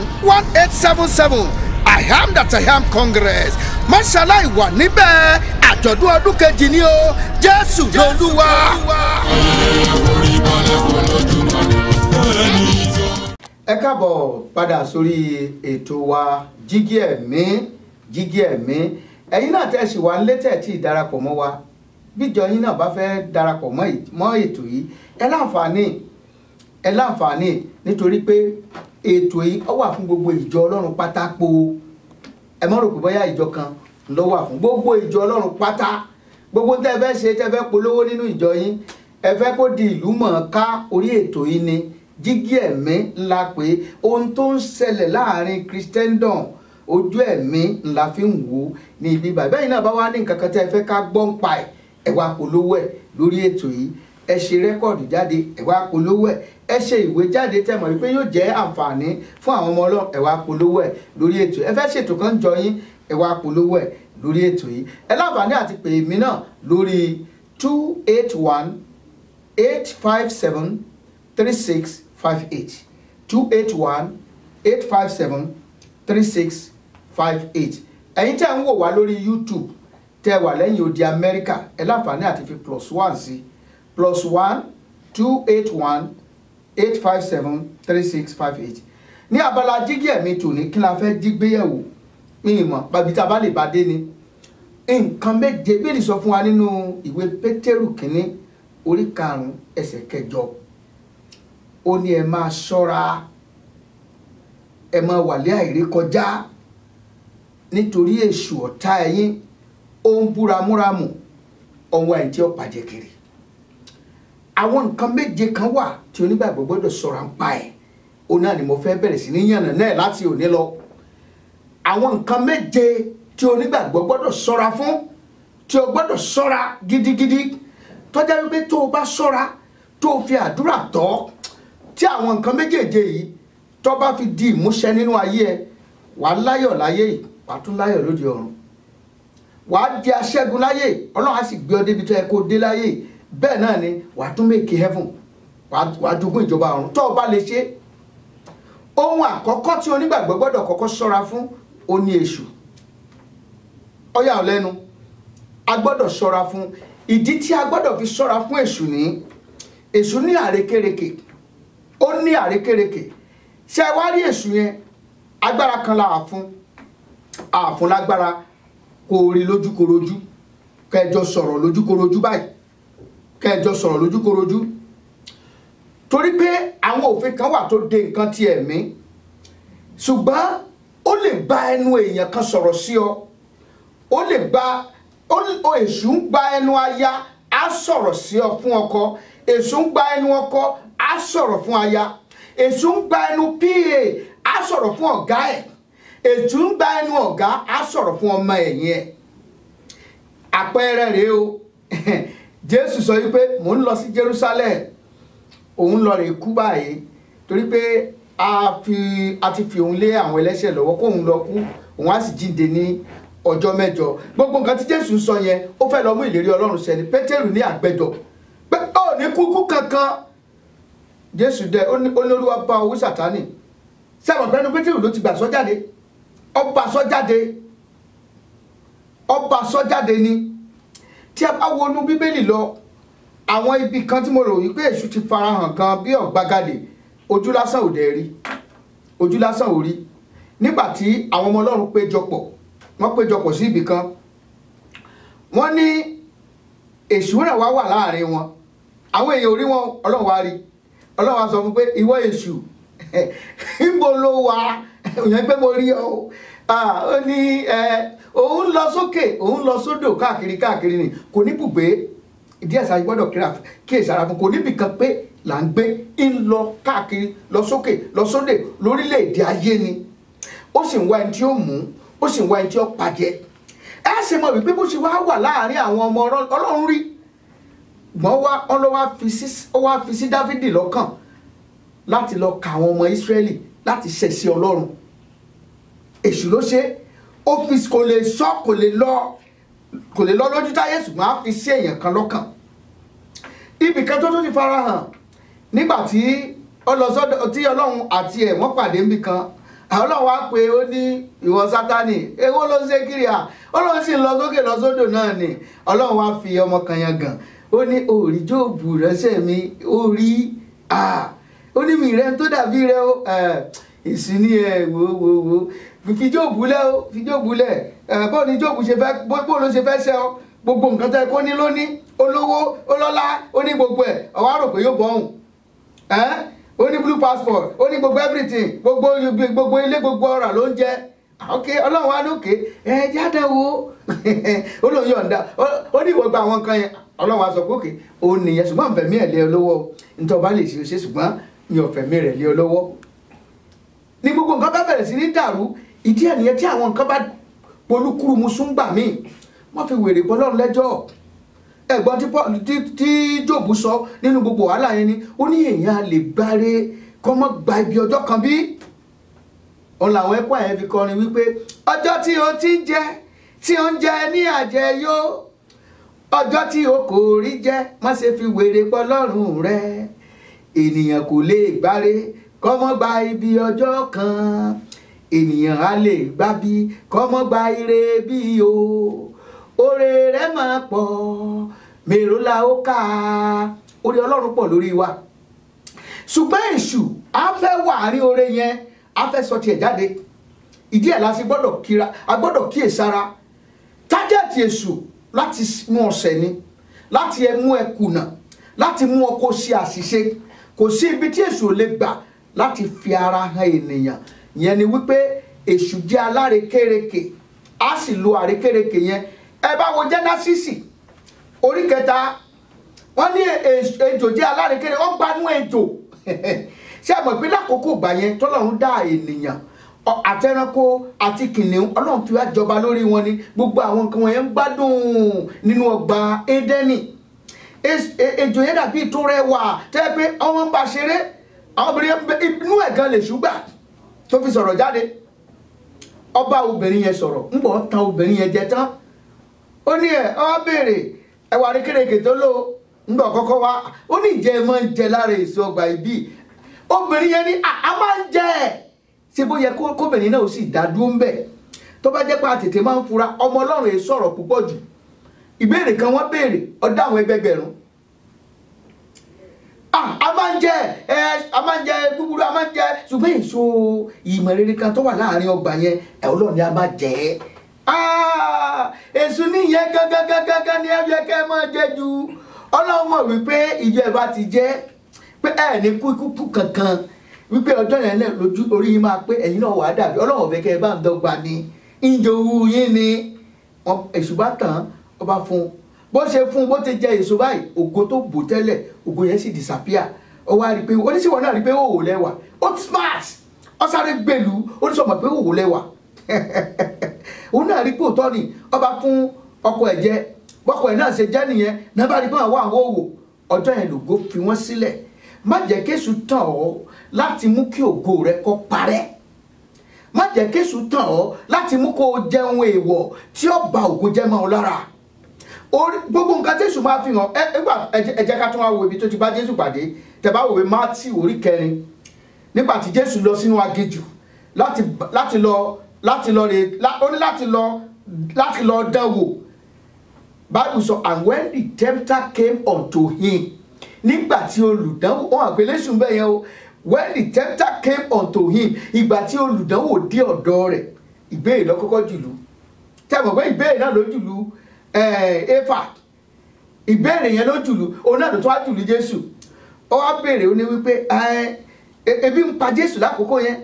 346-971-1877 I Am That I Am Congress mọ́ṣálá ìwà níbẹ̀ àjọ̀dún ọdún kejì ni o Jésù lolúwa. Ẹ káàbọ̀ padà sórí ètò wa jígí ẹ̀mí ẹ̀yin náà tẹ́ ṣì wà létẹ̀ tí ìdarapọ̀ mọ́ wa bíjọ yín náà bá fẹ́ darapọ̀ mọ́ ètò yìí ẹ láǹfààní nítorí pé ètò yìí ó wà fún gbogbo ìjọ Ọlọ́run pátápó ẹ mọ́ rò pé bóyá ìjọ kan ló wà fún gbogbo ìjọ Ọlọ́run pátá gbogbo tẹ́ ẹ fẹ́ ṣe tẹ́ ẹ fẹ́ polówó nínú ìjọ yín ẹ fẹ́ kó di ìlú mọ̀ọ́ká orí ètò yìí ni jígí ẹ̀mí ńlá pé ohun tó ń ṣẹlẹ̀ láàrin Christendom ojú ẹ̀mí ńlá fi ń wò ní ibi bàbá yìí náà bá wá ní nǹkan kan tẹ́ ẹ fẹ́ ká gbọ́ ń pa ẹ̀ wá polówó ẹ̀ lórí ètò yìí ẹ ṣe rẹ́kọ̀dù jáde ẹ wá polówó ẹ̀ ẹ ṣe ìwé jáde tẹ́ mọ̀ wípé yóò jẹ́ àǹfààní fún àwọn ọmọ Ọlọ́run ẹ wá polówó ẹ̀ lórí ètò ẹ fẹ́ ṣètò kan jọ yín ẹ wá polówó ẹ̀ lórí ètò yìí ẹ láǹfààní àti pè mí náà lórí 281-857-3658 281-857-3658 ẹ̀yin tẹ́ ń wò wá lórí YouTube tẹ́ wà lẹ́yìn odi Amẹ́ríkà ẹ láǹfààní àti fi +1 sí +1 281-857-3658 ní abala jígí ẹ̀mí tòní kí la fẹ́ dígbéyẹ̀wò ní ìmọ̀ bàbí tá a bá lè bá dé ni nǹkan méje bíbélì sọ fún wa nínú ìwé Pétérù kínní orí 5 ẹsẹ̀ 8 ó ní ẹ máa ṣọ́ra ẹ máa wà lé àìrékọjá nítorí èṣù ọ̀tá ẹ̀yin ó ń búramúramù ọwọ́ ẹ̀ tí ó pàjẹ́ kiri àwọn nǹkan méje kan wà tí onígbàgbọ́ gbọ́dọ̀ ṣọ́ra ń pa ẹ̀ òun náà ni mo fẹ́ bẹ̀rẹ̀ sí ní yànnà náà láti òní lọ àwọn nǹkan méje tí onígbàgbọ́ gbọ́dọ̀ ṣọ́ra fún tí o gbọ́dọ̀ ṣọ́ra gidigidi tó jẹ́ wípé tó o bá ṣọ́ra tó o fi àdúrà tọ́ tí àwọn nǹkan méjèèje yìí tó bá fi di ìmúṣẹ nínú ayé ẹ wàá láyọ̀ láyé yìí wàá tún láyọ̀ lóde ọ̀run wàá di aṣẹ́gun láyé Ọlọ́run á sì gbé ọ débi tó yẹ kó dé láyé bẹ́ẹ̀ náà ni wàá tún make heaven wàá jogún ìjọba ọ̀run tó o bá lè ṣe ohun àkọ́kọ́ tí onígbàgbọ́ gbọ́dọ̀ kọ́kọ́ ṣọ́ra fún ó ní èṣù ó yà ọ́ lẹ́nu a gbọ́dọ̀ ṣọ́ra fún ìdí tí a gbọ́dọ̀ fi ṣọ́ra fún èṣù ní àrékérekè ó ní àrékérekè ṣé ẹ wá rí èṣù yẹn agbára kan la àfún lágbára kò rí lójúkorojú kẹjọ sọ̀rọ̀ lójúkorojú báyìí kẹjọ sọ̀rọ̀ lójúkorojú torí pé àwọn òfin kan wà tó de nǹkan ti ẹ̀mí ṣùgbọ́n ó lè gba ẹnu èèyàn kan sọ̀rọ̀ sí ọ ó lè gba èṣù ń gba ẹnu aya á sọ̀rọ̀ sí ọ fún ọkọ èṣù ń gba ẹnu ọkọ á sọ̀rọ̀ fún aya èṣù ń gba ẹnu PA á sọ̀rọ̀ fún ọ̀gá ẹ̀ èṣù ń gba ẹnu ọ̀gá á sọ̀rọ̀ fún ọmọ ẹ̀yìn ẹ̀ àpẹẹrẹ rèé o Jésù sọ wípé mò ń lọ sí Jerusalem òun lọ rè kú báyìí torí pé a ti fi òun lé àwọn ẹlẹ́ṣẹ̀ lọ́wọ́ kóun lọ kú òun á sì jíǹde ní ọjọ́ mẹ́jọ gbogbo nǹkan tí Jésù ń sọ yẹn ó fẹ́ lọ mú ìlérí Ọlọ́run ṣẹ ni Pétérù ní àgbẹjọ pé ó ní kúkú kankan Jésù dẹ ó ní Olúwa bá owó Sátánì sẹ́wọ̀n pẹ́ẹ́nu Pétérù ló ti gbà sọ́jáde ọba sọ́jáde ni tí a bá wọnú Bíbélì lọ àwọn ibi kan tí mo rò wípé èṣù ti farahàn gan bí ọ̀gbagadè ojú lásán ò dẹ̀ rí ojú lásán ò rí nígbà tí àwọn ọmọ Ọlọ́run wọ́n péjọpọ̀ sí ibì kan wọ́n ní èṣù náà wá wà láàrin wọn àwọn èèyàn orí wọn Ọlọ́run wá rí Ọlọ́run wá sọ fún pé ìwọ èṣù níbo ló wà òyìn pé mo rí ọ ó ní òun lọ sókè òun lọ sódò káàkiri ni kò ní bùgbé ìdí ẹ̀sà gbọ́dọ̀ kíyèsí ara fún kò níbi kan pé là ń gbé ń lọ káàkiri lọ sókè lọ sódè lórílẹ̀‐èdè ayé ni ó sì ń wá ẹni tí ó mú ó sì ń wá ẹni tí ó pàjẹ́ ẹ ṣe mọ̀ wípé bó ṣe wá wà láàrin àwọn ọmọ Ọlọ́run rí gbọ́n wá fi sí Dáfídì lọ́kàn láti lọ ka àwọn ọmọ Ísírẹ́lì láti ṣẹ̀ sí Ọlọ́run èṣù ló ṣe ó fi kò lè lọ lójú táyé ṣùgbọ́n á fi sí èèyàn kan lọ́kàn ibì kan tó ti farahàn nígbà tí Ọlọ́run àti ẹ̀ wọ́n pàdé níbì kan Ọlọ́run wá pé ó ní ìwọ Sátánì èwo ló ń ṣe kiri Ọlọ́run sì ń lọ sókè lọ sódò náà ni Ọlọ́run wá fi ọmọ kan yan gàn ó ní òòrí Jóòbù rẹ́sẹ̀ mi ó rí ó ní mi rẹ tó dàbí rẹ ó ìsìní wo fi Jóòbù lẹ̀ ó fi Jóòbù lẹ̀ bó ni Jóòbù ṣe fẹ́ bó ló ṣe fẹ́ ṣe ọ gbogbo nǹkan tẹ́ kó ní lóní olówó olọ́lá ó ní gbogbo ẹ̀ ọwọ́ àrò pé yóò bọ̀hùn ó ní blue passport ó ní gbogbo everything gbogbo ilé gbogbo ọ̀rà ló ń jẹ ok Ọlọ́run wá lókè jáde wo ó lóun yọ̀ǹda ó ní ìwọ̀gbà àwọn kan yẹn Ọlọ́run wá sọ pé òkè òun nìyẹn ṣùgbọ́n bẹ̀mí ẹ̀ lé olówó nítorí ọba lè ṣe ṣùgbọ́n ní ọ̀fẹ̀mí rẹ̀ lé ọ lọ́wọ́ ní gbogbo nǹkan bá bẹ̀rẹ̀ sí ní dàrú ìdí ẹ̀ nìyẹn tí àwọn nǹkan bá polúkúrú mu súngbà míì wọ́n fi wèrè bọ́ lọ́run lẹ́jọ́ ẹ̀gbọ́n tí Jóòbù sọ nínú gbogbo wàhálà yẹn ni ó ní èèyàn lè gbáre kọ́ mọ́ gba ibi ọjọ́ kan bí òun làwọn ẹ̀kọ́ àyẹ̀ fi kọrin wípé ọjọ́ tí o ti ń jẹ tí o ń jẹ ní àjẹyó ọjọ́ tí o kò rí jẹ má ṣe fi wèrè bọ́ lọ́rùn rẹ ènìyàn kò lè gbáre kọ́ mọ́ gba ibi ọjọ́ kan ènìyàn á lè gbá bí kọ́ mọ́ gba ire bí o oore rẹ̀ máa pọ̀ mélòó la ó kà oore Ọlọ́run pọ̀ lórí wa ṣùgbọ́n èṣù á fẹ́ wà ní oore yẹn á fẹ́ sọ tiẹ̀ jáde ìdí ẹ̀ la fi gbọ́dọ̀ kíyèsára tájẹ́ẹ̀tì èṣù láti mú ọ̀sẹ̀ ni láti mú ẹ kùnà láti mú ọ kó ṣe àṣìṣe kò sí ibi tí èṣù ò lè gbà láti fi ara hàn ènìyàn yẹn ni wípé èṣù jẹ́ alárekérekè á sì lo àrékérekè yẹn ẹ bá wo Jẹ́nẹ́sísì orí 3 wọ́n ní ejò jẹ́ alárekérekè ó gbanú ejò ṣé ẹ mọ̀ pé lákòókò ìgbà yẹn tọ́lọ́run dá ènìyàn àtẹranko àti kìnìún Ọlọ́run fi wá jọba lórí wọn ni gbogbo àwọn nǹkan wọn yẹn ń gbádùn nínú ọgbà Édẹ́nì ejò yẹn dàbí tó rẹwà tẹ́ pé ọmọ ń bá ṣeré àwọn obìnrin inú ẹ̀ gan lè ṣùgbà tó fi sọ̀rọ̀ jáde ọba obìnrin yẹn sọ̀rọ̀ ń bọ̀ tan obìnrin yẹn jẹ tán ó ní ọ béèrè ẹwà rékèrèkè tó lò ń bọ̀ kọ́kọ́ wá ó ní ìjẹ́ máa ń jẹ lára èso ọgbà ìbí obìnrin yẹn ní a máa ń jẹ ṣe bó yẹ kóbìnrin náà ó sì dá dúró ń bẹ̀ tó bá jẹ́ pé àtètè máa ń fura ọmọ Ọlọ́run yìí sọ̀rọ̀ púpọ̀ jù ìbéèrè kan wọ́n béèrè ọ̀dọ̀ àwọn ẹgbẹgbẹ̀rún a máa ń jẹ búburú a máa ń jẹ ṣùgbọ́n èso ìmọ̀ rere kan tó wà láàrin ọgbà yẹn Ọlọ́run ni a máa jẹ èso níyẹn gángan ni ẹ yẹ kẹ́ ẹ máa jẹ ju Ọlọ́run mọ̀ wípé ìjọ ẹ̀ bá ti jẹ́ pé ẹ̀ ní kú kankan wípé ọjọ́ yẹn náà lójú orí yín máa pé ẹ̀yin náà wàá dàbí Ọlọ́run ọ̀fẹ́ kẹ́ ẹ bá ń dọ́gba ni ìjòwú yín ni èṣù bá tàn ọba fún bó ṣe fún bó ti jẹ èso báyìí ògo tó bò tẹ́lẹ̀ ògo yẹn sì disappear ó wá rí i pé oníṣèwọ̀n náà rí i pé òwò lẹ́wà ó smart ó sáré gbèlú oníṣòwò pé òwò lẹ́wà òun náà rí pé òótọ́ ni ọba fún ọkọ ẹ̀ jẹ bọ́kọ ẹ̀ náà ṣe jẹ́ nìyẹn náà bá rí pé àwọn òwò ọjọ́ yẹn lògo fi wọ́n sílẹ̀ má jẹ́ kéṣù tàn ọ́ láti mú kí ògo rẹ kó parẹ́ má jẹ́ kéṣù tàn ọ́ láti mú kó o jẹun èèwọ̀ tí ó ba ògo jẹ́ mọ́ ọ lára gbogbo nǹkan tẹ́sù máa fi hàn ẹ jẹ́ ká tún wá wo ibi tó ti bá Jésù pàdé tẹ̀bá wòwe Mátíù orí 4 nígbà tí Jésù lọ sínú aginjù láti lọ dán wò Bible sọ and when the tempter came unto him nígbà tí olùdánwò wọn àgbélésù bẹ́ẹ̀ yẹn o when the tempter came unto him ìgbà tí olùdánwò dé ọ̀dọ̀ rẹ̀ ìbéèrè lọ́kọ́kọ́ jùlú tẹ̀wọ̀n pé ìbéèrè náà ló jùlú Éfà ìbéèrè yẹn ló jùlú òun náà ló tó wá jùlú Jésù ó wá béèrè ó ní wípé ebi ń pa Jésù lákòókò yẹn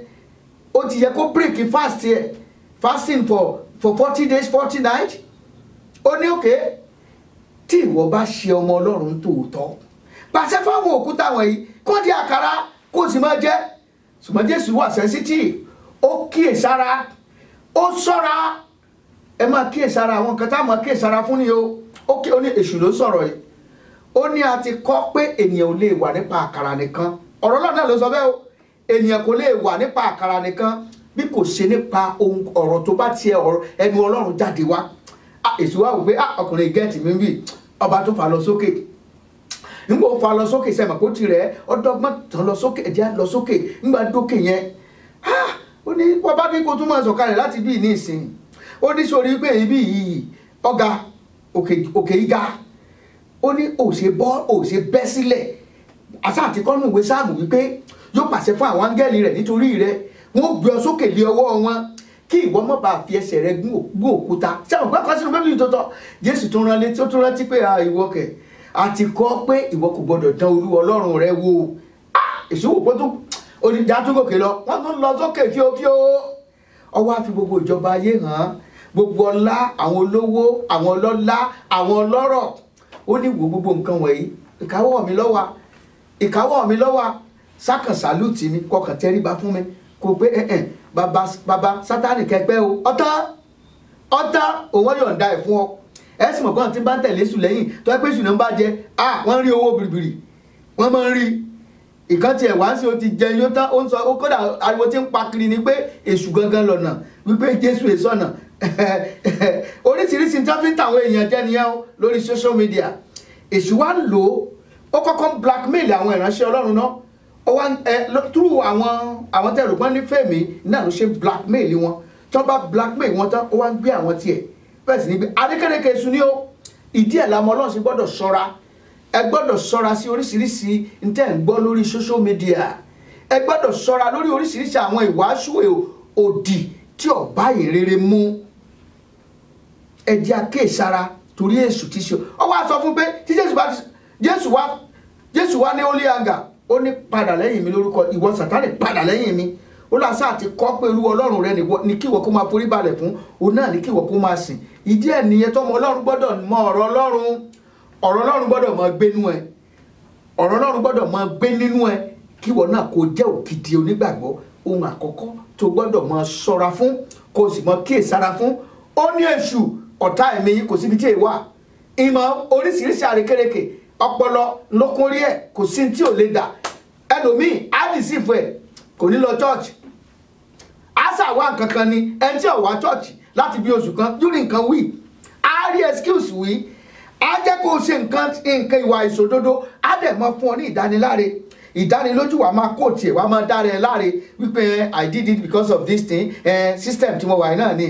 ó ti yẹ kó break fast yẹ fasting for 40 days 40 nights ó ní òkè tí ìwọ bá ṣe ọmọ Ọlọ́run tòótọ́ pàṣẹ fáwọn òkúta wọ̀nyí kó di àkàrà kó sì máa jẹ ṣùgbọ́n Jésù wà sensitive ó kíyèsára ó ṣọ́ra ẹ máa kíyèsára àwọn nǹkan tá a máa kíyèsára fún ni o ó ní èṣù ló sọ̀rọ̀ yìí ó ní a ti kọ́ pé ènìyàn ò lè wà nípa àkàrà nìkan ọ̀rọ̀ náà ló sọ bẹ́ẹ̀ o ènìyàn kò lè wà nípa àkàrà nìkan bí kò ṣe nípa ohun ọ̀rọ̀ tó bá tiẹ̀ ẹnu Ọlọ́run jáde wá èṣù wá wò pé ọkùnrin gẹ́ẹ̀tì mi ń bì ọba tó fà lọ sókè nígbà ó fà lọ sókè sẹ́mà kó tirẹ̀ ọdọ́gbọ́n tán lọ sókè ẹ̀jẹ̀ lọ sókè nígbà dókè yẹn ó ní wọ́n bá bí kó tún máa sọ̀kalẹ̀ láti bí ní ìsìn ó ní sórí pé ibi yìí ọ̀gá òkè ìga ó ní òṣè bẹ́ sílẹ̀ àṣà àti kọ́nù ìwé sáàmù wípé yóò pàṣẹ fún àwọn áńgẹ́lì rẹ̀ nítorí rẹ̀ wọ́n gbé ọ sókè lé ọwọ́ wọn kí ìwọ má bàa fi ẹsẹ̀ rẹ gún òkúta ṣé àwọn gbàgbọ́ sínú bẹ́ẹ̀ tó tọ́ Jésù tún rán létí ó tún rántí pé ìwọ kẹ̀ àti kọ́ pé ìwọ kò gbọdọ̀ dán Olúwa Ọlọ́run rẹ wò èso wò pé tó oníjà tó gòkè lọ wọ́n tún lọ sókè fíofíó ọwọ́ àfi gbogbo ìjọba ayé hàn gbogbo ọlá àwọn olówó àwọn ọlọ́lá àwọn ọlọ́rọ̀ ó ní wo gbogbo nǹkan wọ̀nyí ìkáwọ́ mi ló wà sákàn sálùtì ni kọkàn tẹríba fún mi kò pé bàbá Sátánì kẹgbẹ́ o ọ̀tá òun yọ̀ǹda ẹ̀ fún ọ ẹ sì mọ̀ pé àwọn tí bá ń tẹ̀lé èṣù lẹ́yìn tó ẹ pé èṣù náà bá jẹ wọ́n rí owó bìrìbìrì wọ́n máa ń rí ìkan tiẹ̀ wá sí o ti jẹ yóò tán ó ń sọ ó kódà ariwo tí ń pa kiri ni pé èṣù gangan lọ́nà wípé Jésù èso ọ̀nà oríṣiríṣi tí wọ́n fi ń tàwọn èèyàn jẹ́ nìyẹn o lórí social media èṣù wá ń lò ó kọ́kọ́ blackmail àwọn ìránṣẹ́ Ọlọ́run náà ó wá through àwọn tẹ̀rù pọ́n ní fèmí náà ló ṣe blackmail wọn tí wọ́n bá blackmail wọn tán ó wá ń gbé àwọn tiẹ̀ bẹ́ẹ̀ sì ni pé adékèrékè èṣù ni ó ìdí ẹ̀ làwọn Ọlọ́run ṣe gbọ́dọ̀ ṣọ́ra ẹ gbọ́dọ̀ ṣọ́ra sí oríṣiríṣi ntẹ́ ń gbọ́ lórí social media ẹ gbọ́dọ̀ ṣọ́ra lórí oríṣiríṣi àwọn ìwàásù òdì tí ó bá ìrere mú ẹ jẹ́ àkíyèsára torí èṣù tí ṣe ọ wá sọ fún pé tí Jésù wá ní holy anger ó ní padà lẹ́yìn mi lórúkọ ìwọ Sátánì padà lẹ́yìn mi ó lásà àti kọ́ pé olúwa Ọlọ́run rẹ ní kíwọ kó máa forí balẹ̀ fún òun náà ní kíwọ kó máa sìn ìdí ẹ̀ nìyẹn tọ́mọ Ọlọ́run gbọ́dọ̀ mọ ọ̀rọ̀ Ọlọ́run gbọ́dọ̀ máa gbé nínú ẹ ọ̀rọ̀ Ọlọ́run gbọ́dọ̀ máa gbé nínú ẹ kíwọ náà kó jẹ́ ògidì onígbàgbọ́ ohun àkọ́kọ́ tó gbọ́dọ̀ máa ṣọ́ra fún kó sì máa kíyèsára fún ó ní èṣù ọ̀tá ẹ̀mí yìí kò síbi tí èèwà ìmọ̀ oríṣiríṣi àrékérekè ọpọlọ lókórí ẹ̀ kò sí tí ò lè dà ẹlòmíì á dì sí ìfọ̀ ẹ̀ kò ní lọ church á ṣàwá nǹkan kan ni ẹni tí ò wá church láti bí oṣù kan yúrí nǹkan wí á rí excuse wí á jẹ́ kó o ṣe nǹkan ìwà ìṣòdodo á dẹ̀ mọ́ fún ọ ní ìdánilójú wa máa kó tiẹ̀ wa máa dára ẹ láre wípé I did it because of this thing system tí mo wà náà ni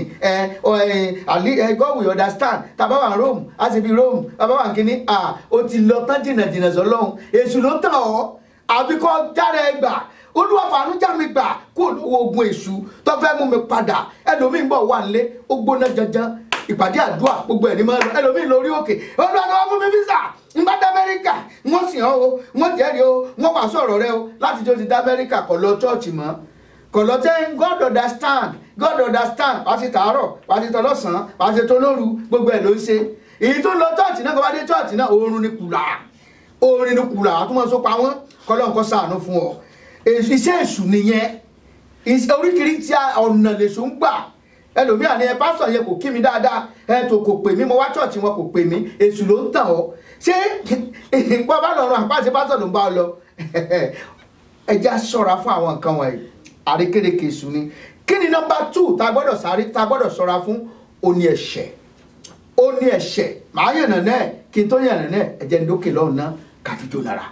God will understand tàbá wà Rome á sì bí Rome tàbá wà kíní ó ti lọ tán jìnnà sọ́lọ́hún èṣù ló tàn ọ́ àbí kọ́ dára ẹ gbà Olúwa fàánú já mi gbà kó lówó ogun èṣù tó fẹ́ mú mi padà ẹlòmíín bọ̀ wà nílé ó gbóná janjan ìpàdé àdúrà gbogbo ẹ̀ ní máa lọ ẹlòmíín lórí òkè Olúwa ni wọ́n fún mi físà ń bá dá Amẹ́ríkà wọ́n sì hàn o wọ́n jẹ́rìí o wọ́n wà sọ̀rọ̀ rẹ o láti tó ti dá Amẹ́ríkà kọ̀ lọ chọ́ọ̀chì mọ́ kọ̀ lọ tẹ́ God understand wá sí tàárọ̀ wá sí tọ́lọ́sàn wá sí tọ́lóru gbogbo ẹ̀ ló ń ṣe èyí tó lọ chọ́ọ̀chì náà kọ́ bá dé chọ́ọ̀chì náà oorun ni kùlà àtúmọ̀ sọ pa wọ́n kọ́lọ́ nǹkan ṣàánú fún ọ iṣẹ́ èṣù nìyẹn oríkìríkì ọ̀nà lèṣù ń gbà ẹlòmíà ni pásítọ̀ yẹn kò kí mi dáadáa tó kò pè mí mo wá chọ́ọ̀chì wọn kò pè mí èṣù ló ń tàn ọ́ ṣé ìpá bá lọ́rùn àpáṣe pásítọ̀ ló ń bá ọ lọ ẹ jẹ́ á ṣọ́ra fún àwọn nǹkan wọ̀nyí àrékérekè èṣù ni kí ni nọ́mbà 2 tá gbọ́dọ̀ ṣọ́ra fún ó ní ẹ̀ṣẹ̀ màá yànnà náà kí n tó yànnà náà ẹ jẹ́ ń dókè lọ́hùn náà káfíjó lára.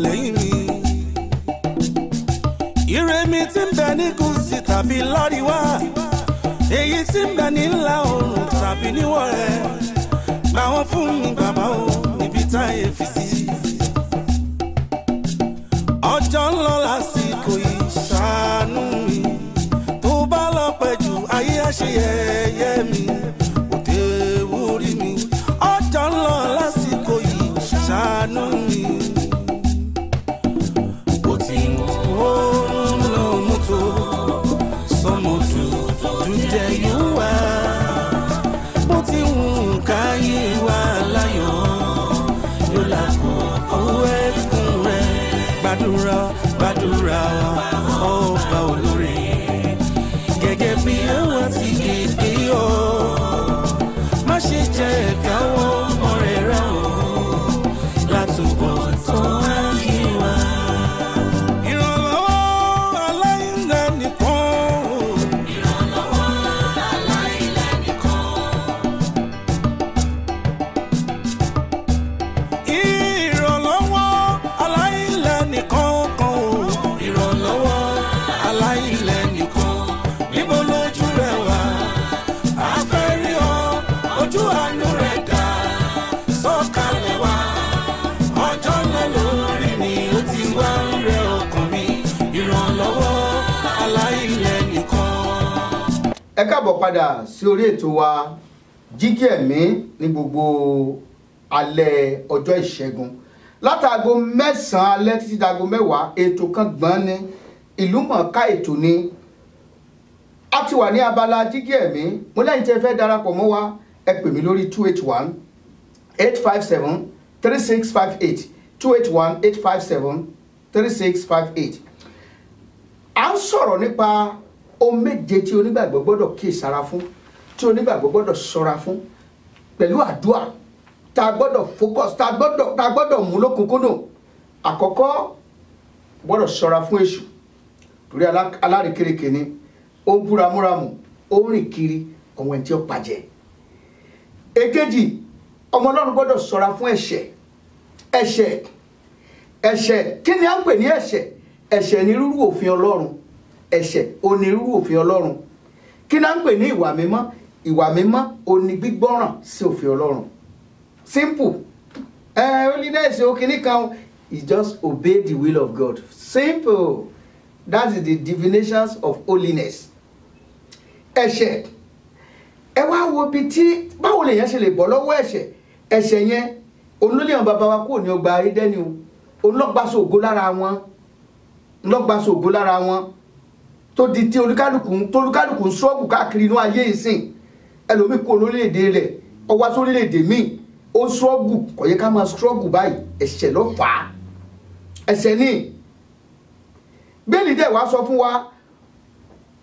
lẹ́yìn mi. Ire mi tí ń bẹ ní gúúsù tàbí láríwá, èyí tí ń bẹ ní ìlà oòrùn tàbí níwọ̀ rẹ̀, gbà wọ́n fún mi bàbá o níbi táyé fi sí. Ọjọ́ ń lọ lásìkò ìṣàánú mi, tó bá lọ pẹ́ jù ayé àṣeyẹyẹ mi, òde wúrí mi. Ọjọ́ ń lọ lásìkò ìṣàánú mi. Gbàdúrà ọba olóore gẹ́gẹ́ bí àwọn ti gbé ọ. jẹ́ káwọn ọmọ rẹ̀ rà ó látúbọ̀ tán ayé wa. Ìrànlọ́wọ́ aláìlẹ́nìkan. Ìrànlọ́wọ́ aláìlẹ́nìkan. Ìrànlọ́wọ́ aláìlẹ́nìkan kan o. Ìrànlọ́wọ́ aláìlẹ́nìkan. Níbo lójú rẹ̀ wà? A fẹ́ rí ọ, ojú àánú rẹ̀ dá. Sọ̀kalẹ̀ wá, ọjọ́ náà lórí ni ó ti wá ń rẹ ọkàn mi. Ìrànlọ́wọ́ aláìlẹ́nìkan. Ẹ káàbọ̀ padà sí orí ètò wa Jígí Ẹ̀mí ní gbogbo alẹ́ ọjọ́ ìṣẹ́gun látàgò 9 alẹ́ títí dàgò 10. Ètò kan gbọ́n ní ìlúmọ̀ọ́ká ètò ni a ti wà ní abala Jígí Ẹ̀mí. Mo lẹ́yìn tí ẹ fẹ́ darapọ̀ mọ́ wa ẹ pè mí lórí 281 857 3658 281 857 3658. À ń sọ̀rọ̀ nípa ohun méje tí onígbàgbọ́ gbọ́dọ̀ kíyèsára fún, tí onígbàgbọ́ gbọ́dọ̀ ṣọ́ra fún pẹ̀lú àdúrà tá a gbọ́dọ̀ focus, tá a gbọ́dọ̀ mú lókùnkúndùn. Àkọ́kọ́, gbọ́dọ̀ ṣọ́ra fún èṣù torí alárékérekè ni, ó ń búramúramù, ó ń rìn kiri ọ̀wọ́n ẹni tí ó pàjẹ́. Èkejì, ọmọ Ọlọ́run gbọ́dọ̀ ṣọ́ra fún ẹ̀ṣẹ̀. Kí ni à ń pè ní ẹ̀ṣẹ̀? Ẹ̀ṣẹ̀ ni rírú òfin Ọlọ́run. Ẹ̀ṣẹ̀ ò ní rírú òfin Ọlọ́run. Kí ni à ń pè ní ìwà mímọ́? Ìwà mímọ́ ò ní gbígbọ́ràn sí òfin Ọlọ́run. Simple. Holiness o kìíní kan is just obey the will of God. Simple. That is the definitions of holiness. Ẹ̀ṣẹ̀. Ẹ wá wo bí tí báwo lèèyàn ṣe lè bọ́ lọ́wọ́ ẹ̀ṣẹ̀. Ẹ̀ṣẹ̀ yẹn olólè àwọn bàbá wa kúrò ní ọgbà Édẹ́nì o. Olọ́gbàsó ògo lára wọn. Tó di tí olúkálùkù ń ṣọ́ọ̀bù káàkiri inú ayé ìsìn. Ẹlòmíì kó lórílẹ̀-èdè rẹ̀ ọwá sórílẹ̀-èdè míì ó ṣọ́ọ̀bù. Kò yẹ ká máa ṣọ́ọ̀bù báyìí. Ẹ̀ṣẹ̀ ló fà á. Ẹ̀ṣẹ̀ ni. Bíbélì dẹ̀ wá sọ fún wa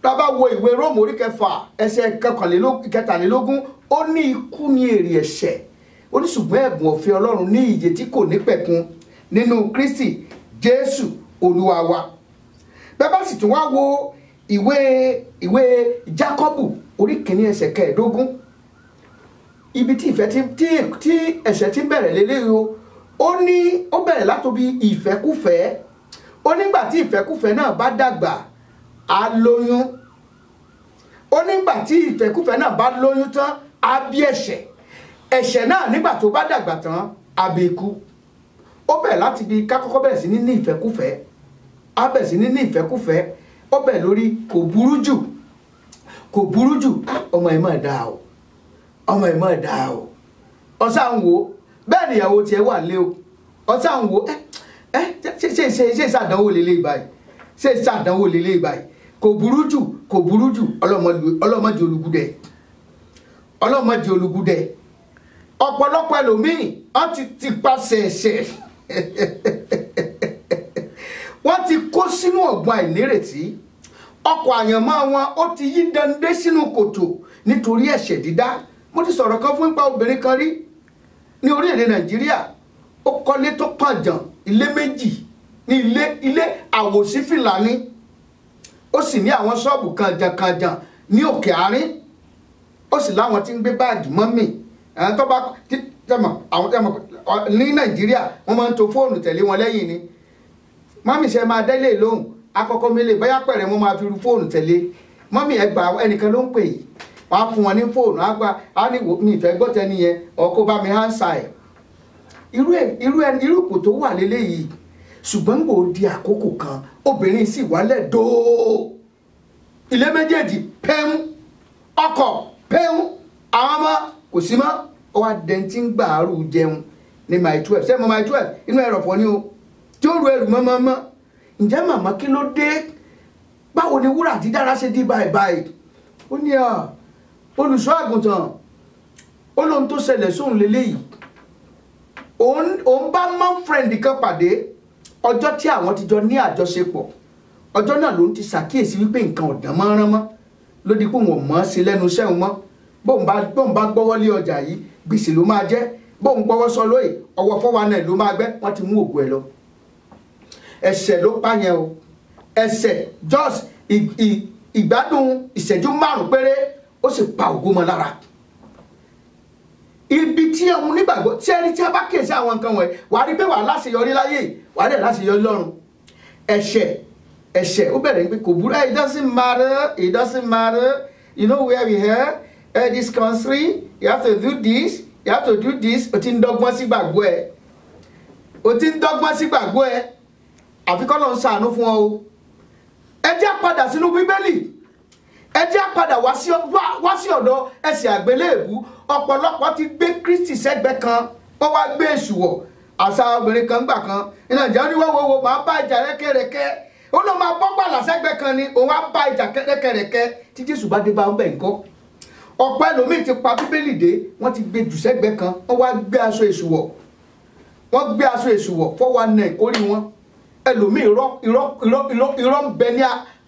tá bá wo ìwé Róòmù orí 6 ẹsẹ̀ 13 ó ní ikú ní èrè ẹ̀ṣẹ̀. Ó ní ṣùgbọ́n ẹ̀bùn ọ̀fẹ́ Ọlọ́run ní ìyè tí kò ní pẹ̀kun nínú Kristi Jésù Olúwa wa. Bẹ́ẹ̀ bá sì tún wá wo ìwé Jákọ́bù orí 1 ẹsẹ̀ 15 ibi tí ìfẹ́ tí ẹ̀ṣẹ̀ ti bẹ̀rẹ̀ lélẹ́yìí o. Ó ní ó bẹ̀rẹ̀ látòbí ìfẹ́kúfẹ̀ẹ́. Ó nígbà tí ìfẹ́kúfẹ̀ẹ́ náà bá dàgbà á lóyún. Ó nígbà tí ìfẹ́kúfẹ̀ẹ́ náà bá lóyún tán á bí ẹ̀ṣẹ̀. Ẹ̀ṣẹ̀ náà nígbà tó bá dàgbà tán á bí ikú. Ó bẹ̀rẹ̀ láti bí ká kọ́kọ́ bẹ̀rẹ̀ sí ní ìfẹ́kúfẹ̀ẹ́. Á bẹ̀rẹ̀ sí ní ìfẹ́kúfẹ̀ẹ́. Ó bẹ̀rẹ̀ lórí kò burú jù. Ọmọ ẹ̀ máa dáa o. Ọ̀sán wo bẹ́ẹ̀ ni ìyàwó tiẹ̀ wà lé o. Ọ̀sán wo ṣe ìṣàdánwò lélẹ́yìí báyìí. Kò burú jù ọlọ́mọdé olùgúdẹ. Ọ̀pọ̀lọpọ̀ ẹlòmíì wọ́n ti pàṣẹ ẹ̀ṣẹ̀. Wọ́n ti kó sínú ọ̀gbun àìnírètí. Ọkọ̀ àyànmọ́ wọn ó ti yí dandé sínú kòtò nítorí ẹ̀ṣẹ̀ dídá. Mo ti sọ̀rọ̀ kan fún ipa obìnrin kan rí ní orílẹ̀-èdè Nàìjíríà. Ó kọ́lé tó pàjàn ilé méjì ní ilé àwòsífìlà ní. Ó sì ní àwọn ṣọ́ọ̀bù kànjànkànjàn ní òkè àárín. Ó sì láwọn tí ń gbé báàgì mọ́mì. Tó bá ní Nàìjíríà wọ́n máa ń to fóònù tẹ̀lé wọn lẹ́yìn ni. Mọ́mì ṣe máa délé lóhùn akọ́kọ́ mélé bóyá pẹ̀rẹ̀ mo máa fi ru fóònù tẹ̀lé. Mọ́mì ẹgbà ẹnìkan ló ń pè yìí. Wọ́n á fún wọn ní fóònù á ní mi ìfẹ́ gbọ́ tẹni yẹn ọkọ̀ bá mi hánsà ẹ̀. Irú kò tó wà lélẹ́yìí. Ṣùgbọ́n gbò di àkókò kan obìnrin sì wálẹ̀ dóò. Ilé méjèèjì pẹ́ún ọkọ̀ pẹ́ún àwọn ọmọ kò sí mọ́. Ó wá dẹ̀ntí ń gbàárù jẹun ní my 12 ṣé mo my 12 inú ẹ̀rọ̀fọ̀ ni o tí ó ru ẹrù mọ́mọ́mọ́. Ǹjẹ́ màmá kí ló dé? Báwo ni wúrà dídára ṣe di báyìí? Ó ní olùṣọ́ àgùntàn ó lóhun tó ṣẹlẹ̀ sóhun lélẹ́yìí. Òun bá mọ́ friend kan pàdé ọjọ́ tí àwọn ti jọ ní àjọṣepọ̀. Ọjọ́ náà ló ń ti ṣàkíyèsí wípé nǹkan ọ̀dàn mọ́rán mọ́ ló di pé òun ò mọ̀ sí lẹ́nu iṣẹ́ òun mọ́. Bóun bá gbọ́wọ́ lé ọjà yìí gbèsè ló máa jẹ́ bóun gbọ́wọ́ sọ lóye ọwọ́ 419 ló máa gbẹ́ wọ́n ti mú ògo ẹ̀ lọ. ẹ̀ṣẹ̀ ló pa yẹn o, ẹ̀ṣẹ̀ just ìgbádùn ìṣẹ́jú 5 péré ó sì pa ògo mọ́ lára. ibi tí ọmọ nígbàgbọ́ tí ẹni tí a bá kíyèsí àwọn nǹkan wọ̀nyí wà á rí pé wà á láṣeyọrí láyé wà á dẹ̀ láṣeyọrí lọ́run. ẹ̀ṣẹ̀ ó bẹ̀rẹ̀ pé kò burú. It doesn't matter you know where we are this country you have to do this you have to do this. o ti ń dọ́gbọ́n sí gbàgbọ́ ẹ àfi kọ́ ló ń ṣàánú fún ọ o. ẹ jẹ́ á padà sínú bíbélì, ẹ jẹ́ á padà wá sí ọ̀dọ̀ ẹsẹ̀ àgbélébù. ọ̀pọ̀lọpọ̀ ti gbé Kristi sẹ́gbẹ́ kan wọ́n wá gbé èṣù wọ̀. àṣà obìnrin kan gbà kan iná ìjà oníwọ́wọ́wọ́ máa bá ìjà rẹ́kẹ́rẹ́kẹ́ ó ló máa bọ́ gbàlà sẹ́gbẹ́ kan ni òun á bá ìjà rẹ́kẹ́rẹ́kẹ́ tí Jésù bá dé bá ń bẹ̀ ń kọ́. ọ̀pọ̀ ẹlòmíì ti pa bíbélì dé wọ́n ti gbé jù sẹ́gbẹ́ kan wọ́n wá gbé aṣọ èṣù wọ̀ 419 kórì wọn. ẹlòmíì irọ́ ń bẹ ní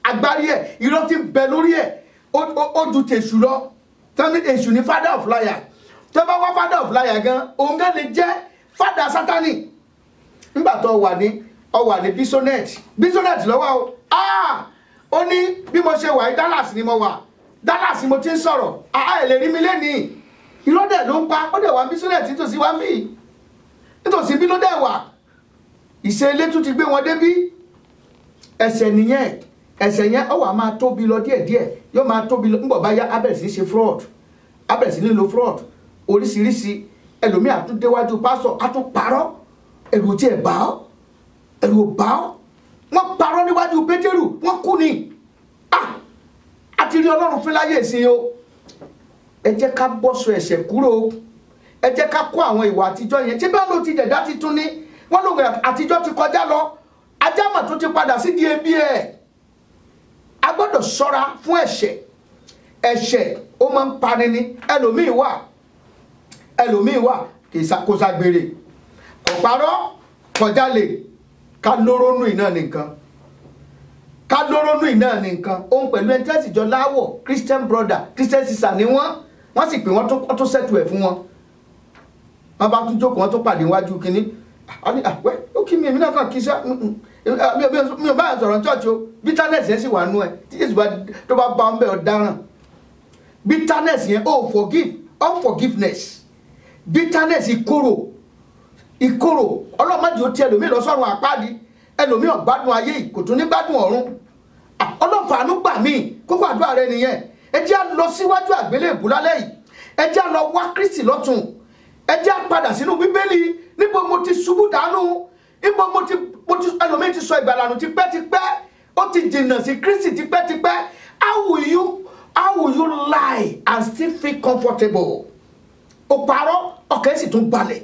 agbárí ẹ̀, irọ́ ti ń bẹ lórí ẹ̀ ó ju tèṣù lọ. tẹ́lẹ̀ èṣù ní father of liar, tó bá wá father of liar gan òun gan lè jẹ́ father Sátánì. nígbà tó wà ní bisonet lọ́wọ́ o ó ní bí mo ṣe wà ní Dallas ni mo wà, Dallas mo ti ń sọ̀rọ̀ ẹ̀ lè rí mi lẹ́nìí. irọ́ dẹ̀ ló ń pa, ó dẹ̀ wà bisonet nítòsí wá mí nítòsí bí ló dẹ̀ wà. ìṣe ilé tún ti gbé wọn débí. ẹ̀ṣẹ̀ nìyẹn, ẹ̀ṣẹ̀ yẹn ó wá máa tóbi lọ díẹ̀díẹ̀, yóò máa tóbi lọ nígbà bá yá á bẹ̀rẹ̀ sí ṣe fraud, á bẹ̀rẹ̀ sí nílò fraud oríṣiríṣi. ẹlòmíì àtúndéwájú pásọ̀ á tún parọ́, ẹ̀rù tí ẹ̀ bá ọ́, ẹ̀rù ò bá ọ́. wọ́n parọ́ níwájú Pétérù wọ́n kú ni. àti rí Ọlọ́run fún láyé ìsìn o. ẹ jẹ́ ká bọ́sọ ẹ̀ṣẹ̀ kúrò, ẹ jẹ́ ká kó àwọn ìwà àtijọ́ yẹn tí bá ló ti dẹ̀dá ti tún ní wọ́n lòun àtijọ́ ti kọjá lọ, ajámọ̀ tó ti padà sí di ebi ẹ̀. a gbọ́dọ̀ ṣọ́ra fún ẹ̀ṣẹ̀ ó máa ń pani ni. ẹlòmíì wà kò ṣàgbèrè kò parọ́ kò jalè, ká lórónú iná nìkan òun pẹ̀lú ẹni tẹ́sí jọ láwọ̀ Christian brother Christian sister ni wọ́n sì pè wọ́n tó sẹ́tù ẹ̀ fún wọn. wọ́n bá tún jókòó wọ́n tó pàdé iwájú kínní. ó kí mi èmi náà kàn kí sá mi ò bá yàn sọ̀rọ̀ church o. bitterness yẹn sì wà nú ẹ tí Jésù tó bá bá ń bẹ̀ ọ̀daràn. bitterness yẹn unforgiveness, bitterness ìkorò ọlọ́mọdé ó ti ẹlòmíì lọ sọ́run àpáàdì, ẹlòmíì ọ̀gbádùn ayé yìí kò tún ní gbádùn ọ̀run. ọlọ́fàánú gbà mí kókó àdúrà rẹ nìyẹn. ẹ jẹ́ á lọ síwájú àgbélébùú lálẹ́ yìí, ẹ jẹ́ á lọ wá Kristi lọ́tun, ẹ jẹ́ á padà sínú bíbélì. níbo mo ti ṣubú dànù, níbo mo ti ẹlòmíì ti sọ ìgbàlànà tipẹ́tipẹ́, ó ti jìnnà sí Kristi tipẹ́tipẹ́. how will you lie and still feel comfortable? ó parọ́ ọkàn sì tún balẹ̀.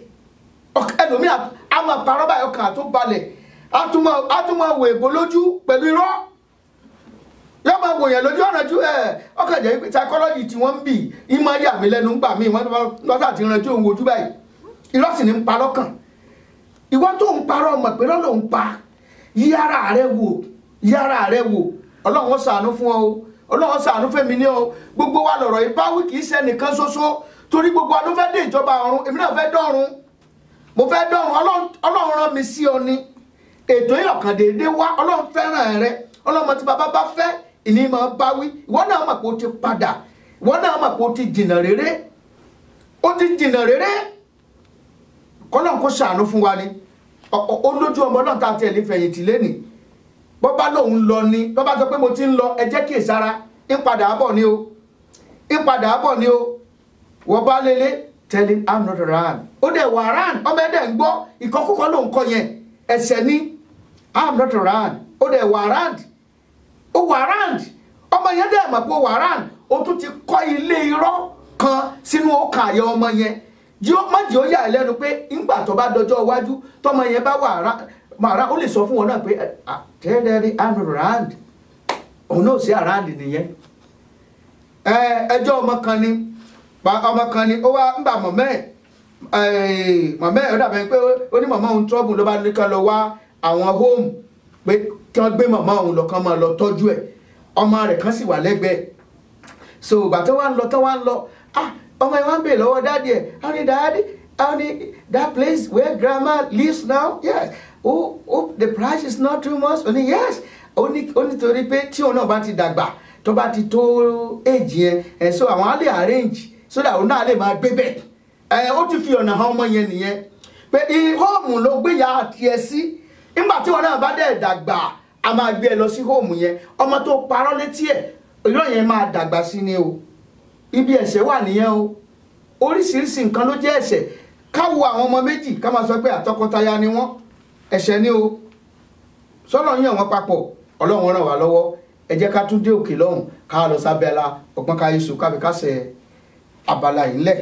ẹlòmíì á máa parọ́ báyìí ọkàn àtún balẹ̀, á tún máa wò èbó lójú pẹ̀lú irọ́. yóò máa wò yẹn lójú ọ̀nà ju ọkàn jẹ́ psychology tí wọ́n ń bì í máa yà mí lẹ́nu gbà mí wọ́n lọ́sà ti ranjú òun ojú báyìí. irọ́ sì ní ń pa lọ́kàn. ìwọ tó ń parọ́ ọmọ pé lọ́lọ́ ń pa, yí ara rẹ wò. Ọlọ́run ṣàánú fún ọ o, Ọlọ́run ṣàánú fẹ́mi ní ọ. gbogbo wa lọ̀rọ̀ ìbáwí kì í ṣe nìkan ṣoṣo, torí gbogbo wa ló fẹ́ dé ìjọba ọ̀run. èmi náà fẹ́ dọ́run, mo fẹ́ dọ́run. Ọlọ́run rán mi sí ọ ni. ètò ìyọ̀kan déédéé wá, Ọlọ́run fẹ́ràn rẹ. Ọlọ́run tí bàbá bá fẹ́ ìní máa báwí. ìwọ náà mọ̀ pé o ti padà, ìwọ náà mọ̀ pé o ti jìnnà rere. kọ́lọ́n kó ṣàánú fún wa ni. olójú ọmọ náà ta tiẹ̀ lè fẹ̀yìntì lẹ́nìí. bọ́ bá lòun lọ ni, bọ́ bá sọ pé mo ti ń lọ, ẹ jẹ́ kí ìsára ń padà bọ̀ ni o. wọ́n bá lélẹ̀ telling I'm not around. ó dẹ̀ wà around, ọmọ ẹ̀dẹ̀ ń gbọ́ ìkọkúkọ ló ń kọ yẹn ẹ̀ṣẹ̀ ni. I'm not around. ó dẹ̀ wà around. ọmọ yẹn dẹ̀ mọ̀ pé ó wà around. ó tún ti kọ́ ilé irọ́ kan sínú ọkàn àyà ọmọ yẹn. májì ó yà ẹ́ lẹ́nu pé ńgbà tó bá dọjọ́ iwájú tọmọ yẹn bá wà màrá ó lè sọ fún wọn náà pé tẹ́lẹ̀rí I'm not around. òun náà sí around nìyẹn. ẹjọ́ ọmọ kan ni ó wá ń bà mọ̀mẹ́ ó dàbẹ̀ pé ó ní mọ̀mọ́ òun trouble ló bá ní kan lọ wá àwọn home pé kí wọ́n gbé mọ̀mọ́ òun lọ kán máa lọ tọ́jú ẹ̀. ọmọ rẹ̀ kan sì wà lẹ́gbẹ̀ẹ́. so ìgbà tó wá ń lọ ọmọ ẹ̀ wá ń bè lọ́wọ́ dáàdì ẹ̀ how ni that place where grandma lives now yes the price is not too much ó ní yes ó ní torí pé tí òun náà bá ti dàgbà tó bá ti tó èjì yẹn so àwọn á lè arrange so that òun náà lè máa gbé bẹ́ẹ̀ ó ti fi ọ̀nà hàn ọmọ yẹn nìyẹn pé hóòmù ló gbéyà àti ẹ sí nígbà tí wọn náà bá dẹ̀ dàgbà a máa gbé ẹ lọ sí hóòmù yẹn ọmọ tó parọ́ létí ẹ̀ irọ́ yẹn máa dàgbà sí ni o ibi ẹ̀ṣẹ̀ wà nìyẹn o oríṣiríṣi nǹkan ló jẹ́ ẹ̀ṣẹ̀ káwo àwọn ọmọ méjì ká máa sọ pé àtọkọtaya ni wọ́n ẹ̀ṣẹ̀ ni o sọ́nà yàn wọ́n papọ̀ ọlọ́run ràn wá lọ́wọ́ ẹ jẹ́ ká tún dé òkè lọ́hùn ká lọ sábẹ́lá ọgbọ́n ká yéṣu káfí kásẹ̀ abala yìí lẹ̀.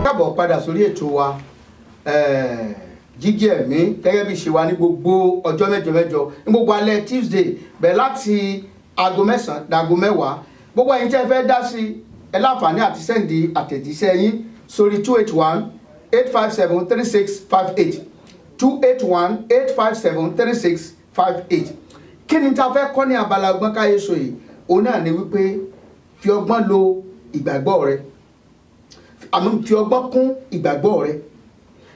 káàbọ̀ padà sórí ètò wa jíjí ẹ̀mí gẹ́gẹ́ bí ṣe wà ní gbogbo ọjọ́ mẹ́jọ mẹ́jọ ní gbogbo alẹ́ Tuesday bẹ̀rẹ̀ láti aago 9 dago 10 gbogbo ẹ̀yin tí ẹ fẹ́ dá sí ẹ láǹfààní àti sẹ́ndì àtẹ̀jíṣẹ́ yín sórí 281-857-3658 281-857-3658 kí ni ta fẹ́ kọ́ ní abala ọgbọ́n káyé so yìí òun náà ni wípé fi ọgbọ́n lo ìgbàgbọ́ rẹ àmọ́ fi ọgbọ́n kún ìgbàgbọ́ rẹ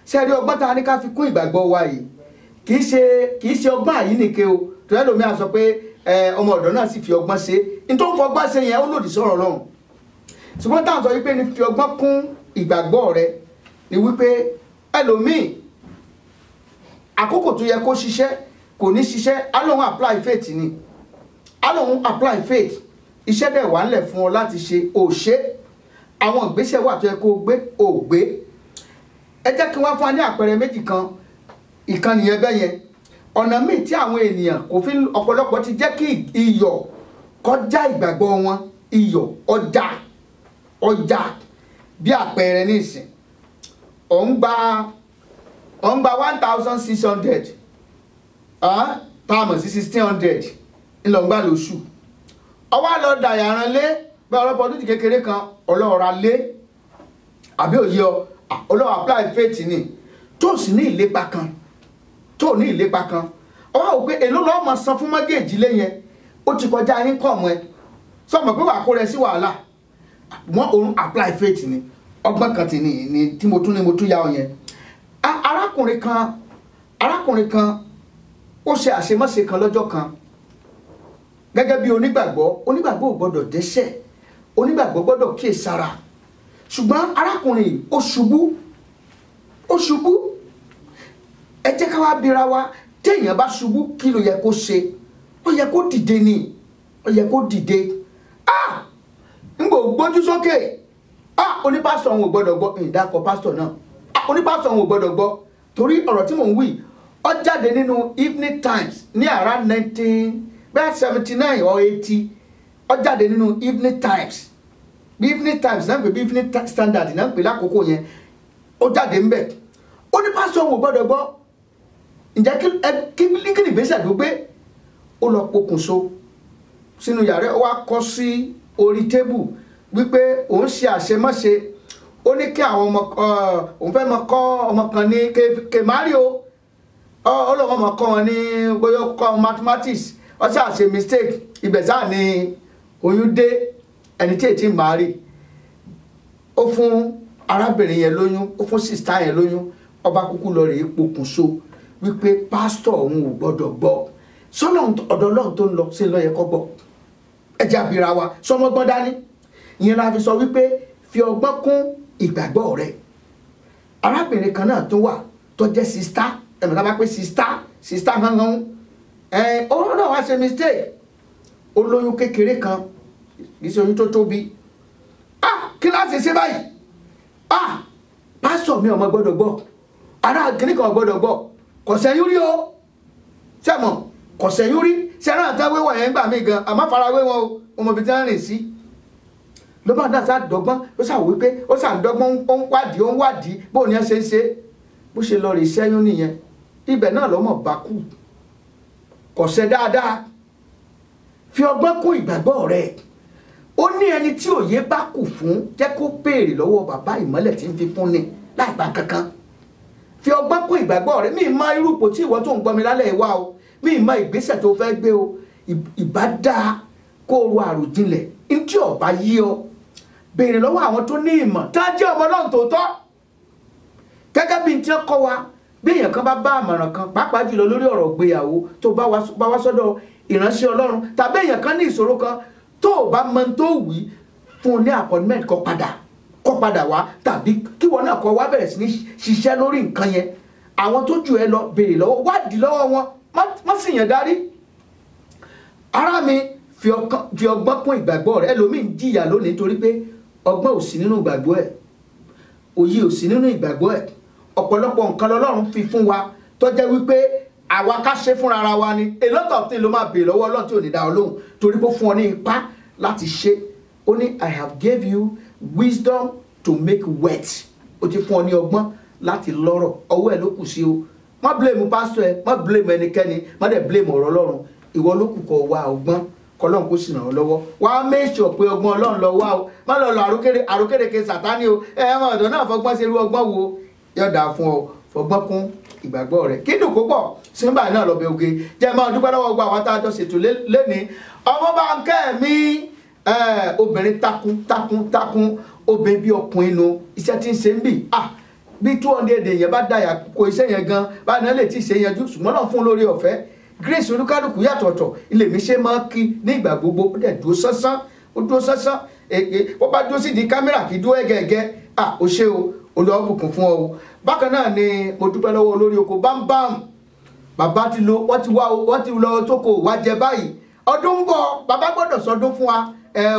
ṣe rí ọgbọ́n ta ní ká fi kún ìgbàgbọ́ wa yìí kì í ṣe ọgbọ́n àyíníke o tó yẹ lómi à sọ pé ọmọ ọ̀dọ́ náà sì fi ọgbọ́n ṣe ní tó ń fọgbọ́n ṣe yẹn ó lòdì sọ̀rọ̀ Ọlọ́run ṣùgbọ́n táwọn sọ wípé ní fi ọgbọ́n kún ìgbàgbọ́ rẹ ni wípé ẹlòmíì àkókò tó yẹ kó ṣiṣẹ́ kò ní ṣiṣẹ́ alóhun apply faith ni alóhun apply faith iṣẹ́ dẹ̀ wà ńlẹ̀ fún ọ láti ṣe òṣè àwọn ìgbésẹ̀ wà tó yẹ kó gbé ògbé ẹ jẹ́ kí wọ́n fún wa ní àpẹẹrẹ méjì kan ìkan nìyẹn bẹ́ẹ̀ yẹn ọ̀nà míì tí àwọn ènìyàn kò fi ọ̀pọ̀lọpọ̀ ti jẹ́ kí iyọ̀ kọjá ìgbàgbọ́ wọn iyọ̀ ọjà bí àpẹẹrẹ nísìn ọ̀ ń gba 1,600 táàmù sí 1,600 ńlọgbà lóṣù ọwọ́ lọ dàyàrán lé bí ọlọ́pọ̀ ọdún kékeré kan ọlọ́ọ̀ra lé àbí òye ọlọ́ọ̀ apply faith ni tó sì ní ìlépa kan ọwọ́ ò pé èló lọ́ọ́ máa san fún mọ́gẹ́jì lé yẹn ó ti kọjá income ẹ sọmọ pé wà kó rẹ sí wàhálà wọ́n òun apply faith ni ọgbọ́n kan tí tí mo tún yá ọ yẹn arákùnrin kan ó ṣe àṣemáṣe kan lọ́jọ́ kan gẹ́gẹ́ bí onígbàgbọ́ ò gbọ́dọ̀ dẹ́ṣẹ̀ onígbàgbọ́ gbọ́dọ̀ kíyèsára ṣùgbọ́n arákùnrin ó ṣubú ẹ jẹ́ ká wá bira wa téèyàn bá ṣubú kí ló yẹ kó ṣe ó yẹ kó dìde ńgbò gbójú sókè onípásítọ̀ òun ò gbọ́dọ̀ gbọ́ ìdákọ̀ pásítọ̀ náà onípásítọ̀ òun ò gbọ́dọ̀ gbọ́ torí ọ̀rọ̀ tí mò ń wí ó jáde nínú Evening Times ní around 1979 or 80 ó jáde nínú Evening Times bí Evening Times náà ń pè bí Evening Standard náà ń pè lákòókò yẹn ó jáde ń bẹ̀ onípásítọ̀ òun ò gbọ́dọ̀ gbọ́ ǹjẹ́ kí ni ìgbésẹ̀ tó gbé ó lọ pokùnso sínú yàrá ó wá kọ́ sí orí tébù wípé òun ṣe àṣemáṣe ó ní kí àwọn ọmọ òun fẹ́ mọ kọ́ ọmọ kan ní kèmárì ó lọ́wọ́ mọ kọ́ wọn ní bóyá kọ́ mathematics ó ṣáà ṣe mistake ibẹ̀ sáà ni oyún dé ẹni tí ètí màárì ó fún arábìnrin yẹn lóyún ó fún sista yẹn lóyún ọba kúkú lọ rèé pokùnso wípé pásítọ̀ òun ò gbọ́dọ̀ gbọ́ sọ́nà ọ̀dọ̀ Ọlọ́run tó ń lọ sí lọ́yẹ kọ́ gbọ́ ẹjẹ́ àbíra wa sọmọgbọ́n dání ìyẹn la fi sọ wípé fi ọgbọ́n kún ìgbàgbọ́ rẹ arábìnrin kan náà tó wà tó jẹ́ sista ẹ̀mí náà bá pé sista gangan ọ̀rọ̀ náà wá ṣe mistake ó lóyún kékeré kan kì í ṣe oyún tó tóbi kí láti ṣe báyìí pásítọ̀ mi ọmọ gbọ́dọ̀ gbọ́ ará kìnnì kan gbọ́dọ̀ gbọ́ kò sẹ́yún rí o sẹ́mọ̀ kò sẹ́yún rí sẹ́ràn àtàwé wọ̀ yẹn gbà mí gan àmọ́ farawé wọn o ọmọ ibi tí wọ́n rìn sí ló bá náà sá dọ́gbọ́n ó sá wípé ó sá dọ́gbọ́n ó ń wádìí bóun ni ẹ ṣe ń ṣe bó ṣe lọ rè sẹ́yún nìyẹn ibẹ̀ náà lọ́mọ bá kú kò ṣe dáadáa fi ọgbọ́n kún ìgbàgbọ́ rẹ̀ ó ní ẹni tí òye bá kù fún jẹ́ kó béèrè lọ́wọ́ bàbá ìmọ́lẹ̀ tí ń fi fún ni láì bá kankan fi ọgbọ́n kún ìgbàgbọ́ rẹ̀ mi mọ irú ipò tí ìwọ tó ń gbọ́ mi lálẹ́ ìwà o mi mọ ìgbésẹ̀ tó fẹ́ gbé o ìbá dáa kó o ro àròjinlẹ̀ ntí ọba yí ọ béèrè lọ́wọ́ àwọn tó ní ìmọ̀ tá a jẹ́ ọmọ náà tòótọ́ gẹ́gẹ́ bí n tí ó kọ́ wa bí èèyàn kan bá àmọ̀ràn kan pàápàá jùlọ lórí ọ̀rọ̀ ìgbéyàwó tó bá wá sọ́dọ̀ ìránṣẹ́ Ọlọ́run tàbí èèyàn kan ní ìṣòro kan tó o bá mọ tó wí fún un ní appointment kó padà wá tàbí kí wọn náà kó wá bẹ̀rẹ̀ sí ní ṣiṣẹ́ lórí nǹkan yẹn àwọn tó jù ẹ lọ béèrè lọ́wọ́ wádìí lọ́wọ́ wọn má sì yàn darí ara mi fi ọgbọ́n kún ìgbàgbọ́ rẹ ẹlòmíín jìyà lónìí torí pé ọgbọ́n ò sí nínú ìgbàgbọ́ ẹ̀ òye ò sí nínú ìgbàgbọ́ ẹ̀ ọ̀pọ̀lọpọ̀ nǹkan lọ́lọ́run fi fún wa tó jẹ́ wípé àwa ká ṣe fúnra ara wa ni a lot of things ló máa béèrè lọ́wọ́ Ọlọ́run tí ò ní dá ọ lóhùn torí pé ó fún ọ ní ipá láti ṣe ó ní I have gave you wisdom to make wealth ó ti fún ọ ní ọgbọ́n láti lọ́rọ̀ ọwọ́ ẹ̀ ló kù sí o má blame pastor ẹ má blame ẹnikẹ́ni má dẹ̀ blame ọ̀rọ̀ Ọlọ́run ìwọ ló kù kó wá ọgbọ́n kọlọ́run kó sì ràn ọ́ lọ́wọ́ wá méṣọ̀ pé ọgbọ́n Ọlọ́run lọ wá o má lọ àrókèrèké Sátánì o ẹ̀wọ̀n ọ̀dọ́ náà fọgbọ́n ṣe irú ọgbọ́n wo yọ̀dà fún ọ fọgbọ́n kún ìgbàgbọ́ rẹ̀ kí dùn kó pọ̀ símbà náà lọ bẹ oge jẹ́ máa dúpẹ́ lọ́wọ́ gba àwọn tá a jọ ṣètò lẹ́ni ọmọ bá ń kẹ́ mi obìnrin takun obìnrin bí ọkùnrin nu iṣẹ́ tí ń ṣe ń bì bí 200 èèyàn bá dáyà kó iṣẹ́ yẹn gan bá náà lè tí ì ṣe yanjú ṣùgbọ́n náà fún lórí ọ̀fẹ́ grace olúkálùkù yàtọ̀ọ̀tọ̀ ilé mi ṣe máa kí ní ìgbà gbogbo ó dẹ̀ dúró sánsán wọ́n bá dúró sí di kámẹ́rà kì í dúró ẹ̀gẹ̀ẹ̀gẹ̀ ó ṣe o Olúwa bùkún fún ọ bákan náà ni mo dúpẹ́ lọ́wọ́ olórí oko bámbám bàbá ti lọ wọ́n ti lọ tó kò wá jẹ báyìí ọdún ń bọ̀ bàbá gbọ́dọ̀ sọdún fún wa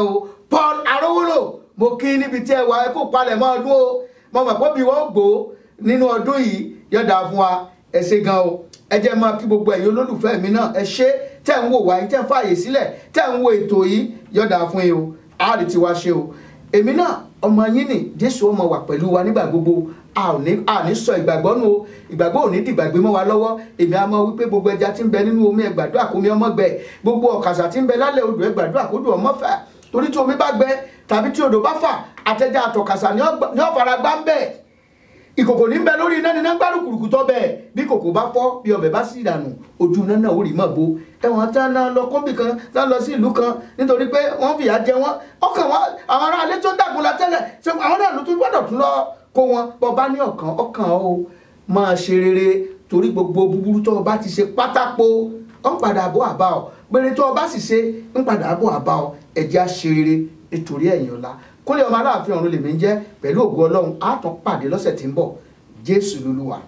o Paul Arówólò mo kí níbi tí ẹ wà ẹ kó palẹ̀ mọ́ ọdún o mo mọ̀ pé bí wọ́n gbó nínú ọdún yìí yọ̀dà fún wa ẹ ṣé gan o ẹ jẹ́ máa kí gbogbo ẹ̀yin olólùfẹ́ mi náà ẹ ṣé tẹ́ ń wò wá yìí tẹ́ ń fààyè sílẹ̀ tẹ́ ń wo ètò yìí yọ̀dà fún yìí o àárí ti wá ṣe o èmi náà ọmọ yín ni Jésù ọmọ wà pẹ̀lú wa nígbà gbogbo a ní sọ ìgbàgbọ́ nù o ìgbàgbọ́ ò ní dìgbàgbé mọ́ wa lọ́wọ́ èmi á mọ̀ wípé gbogbo ẹja tí ń bẹ nínú omi ẹ gbàdúrà kómi ọmọ gbẹ gbogbo ọ̀kàṣà tí ń bẹ lálẹ́ odò ẹ gbàdúrà kódò ọmọ fà torí tí omi bá gbẹ tàbí tí odò bá fà àtẹjà àtọ̀kàṣà ní ọ̀fara gbá ń bẹ̀ ìkòkò ní bẹ lórí iná níná gbárùkùrùkù tọ́ bẹ́ẹ̀ bí kòkò bá fọ́ bí ọbẹ̀ bá sì dànù ojú iná náà ó rí mọ̀ bo ẹ̀wọ̀n tá náà lọ kọ́bì kan tá lọ sí ìlú kan nítorí pé wọ́n fìyà jẹ wọ́n ọkàn wọn àwọn ará ilé tó ń dàgbò la tẹ́lẹ̀ ṣé àwọn náà ló tún gbọ́dọ̀ tún lọ kó wọn bọ́ bá ní ọkàn o máa ṣe rere torí gbogbo búburú tó o bá ti ṣe pátápó ó ń padà bọ̀ àbá ọ gbére tó o bá sì ṣe ń padà bọ̀ àbá ọ ẹ̀jẹ̀ á ṣe rere nítorí ẹ̀yìn ọ̀la Kúnlé ọmọ Aláàfin ọ̀run lèmi ń jẹ́ pẹ̀lú ògo Ọlọ́run á tún pàdé lọ́sẹ̀ tí ń bọ̀ Jésù lolúwa.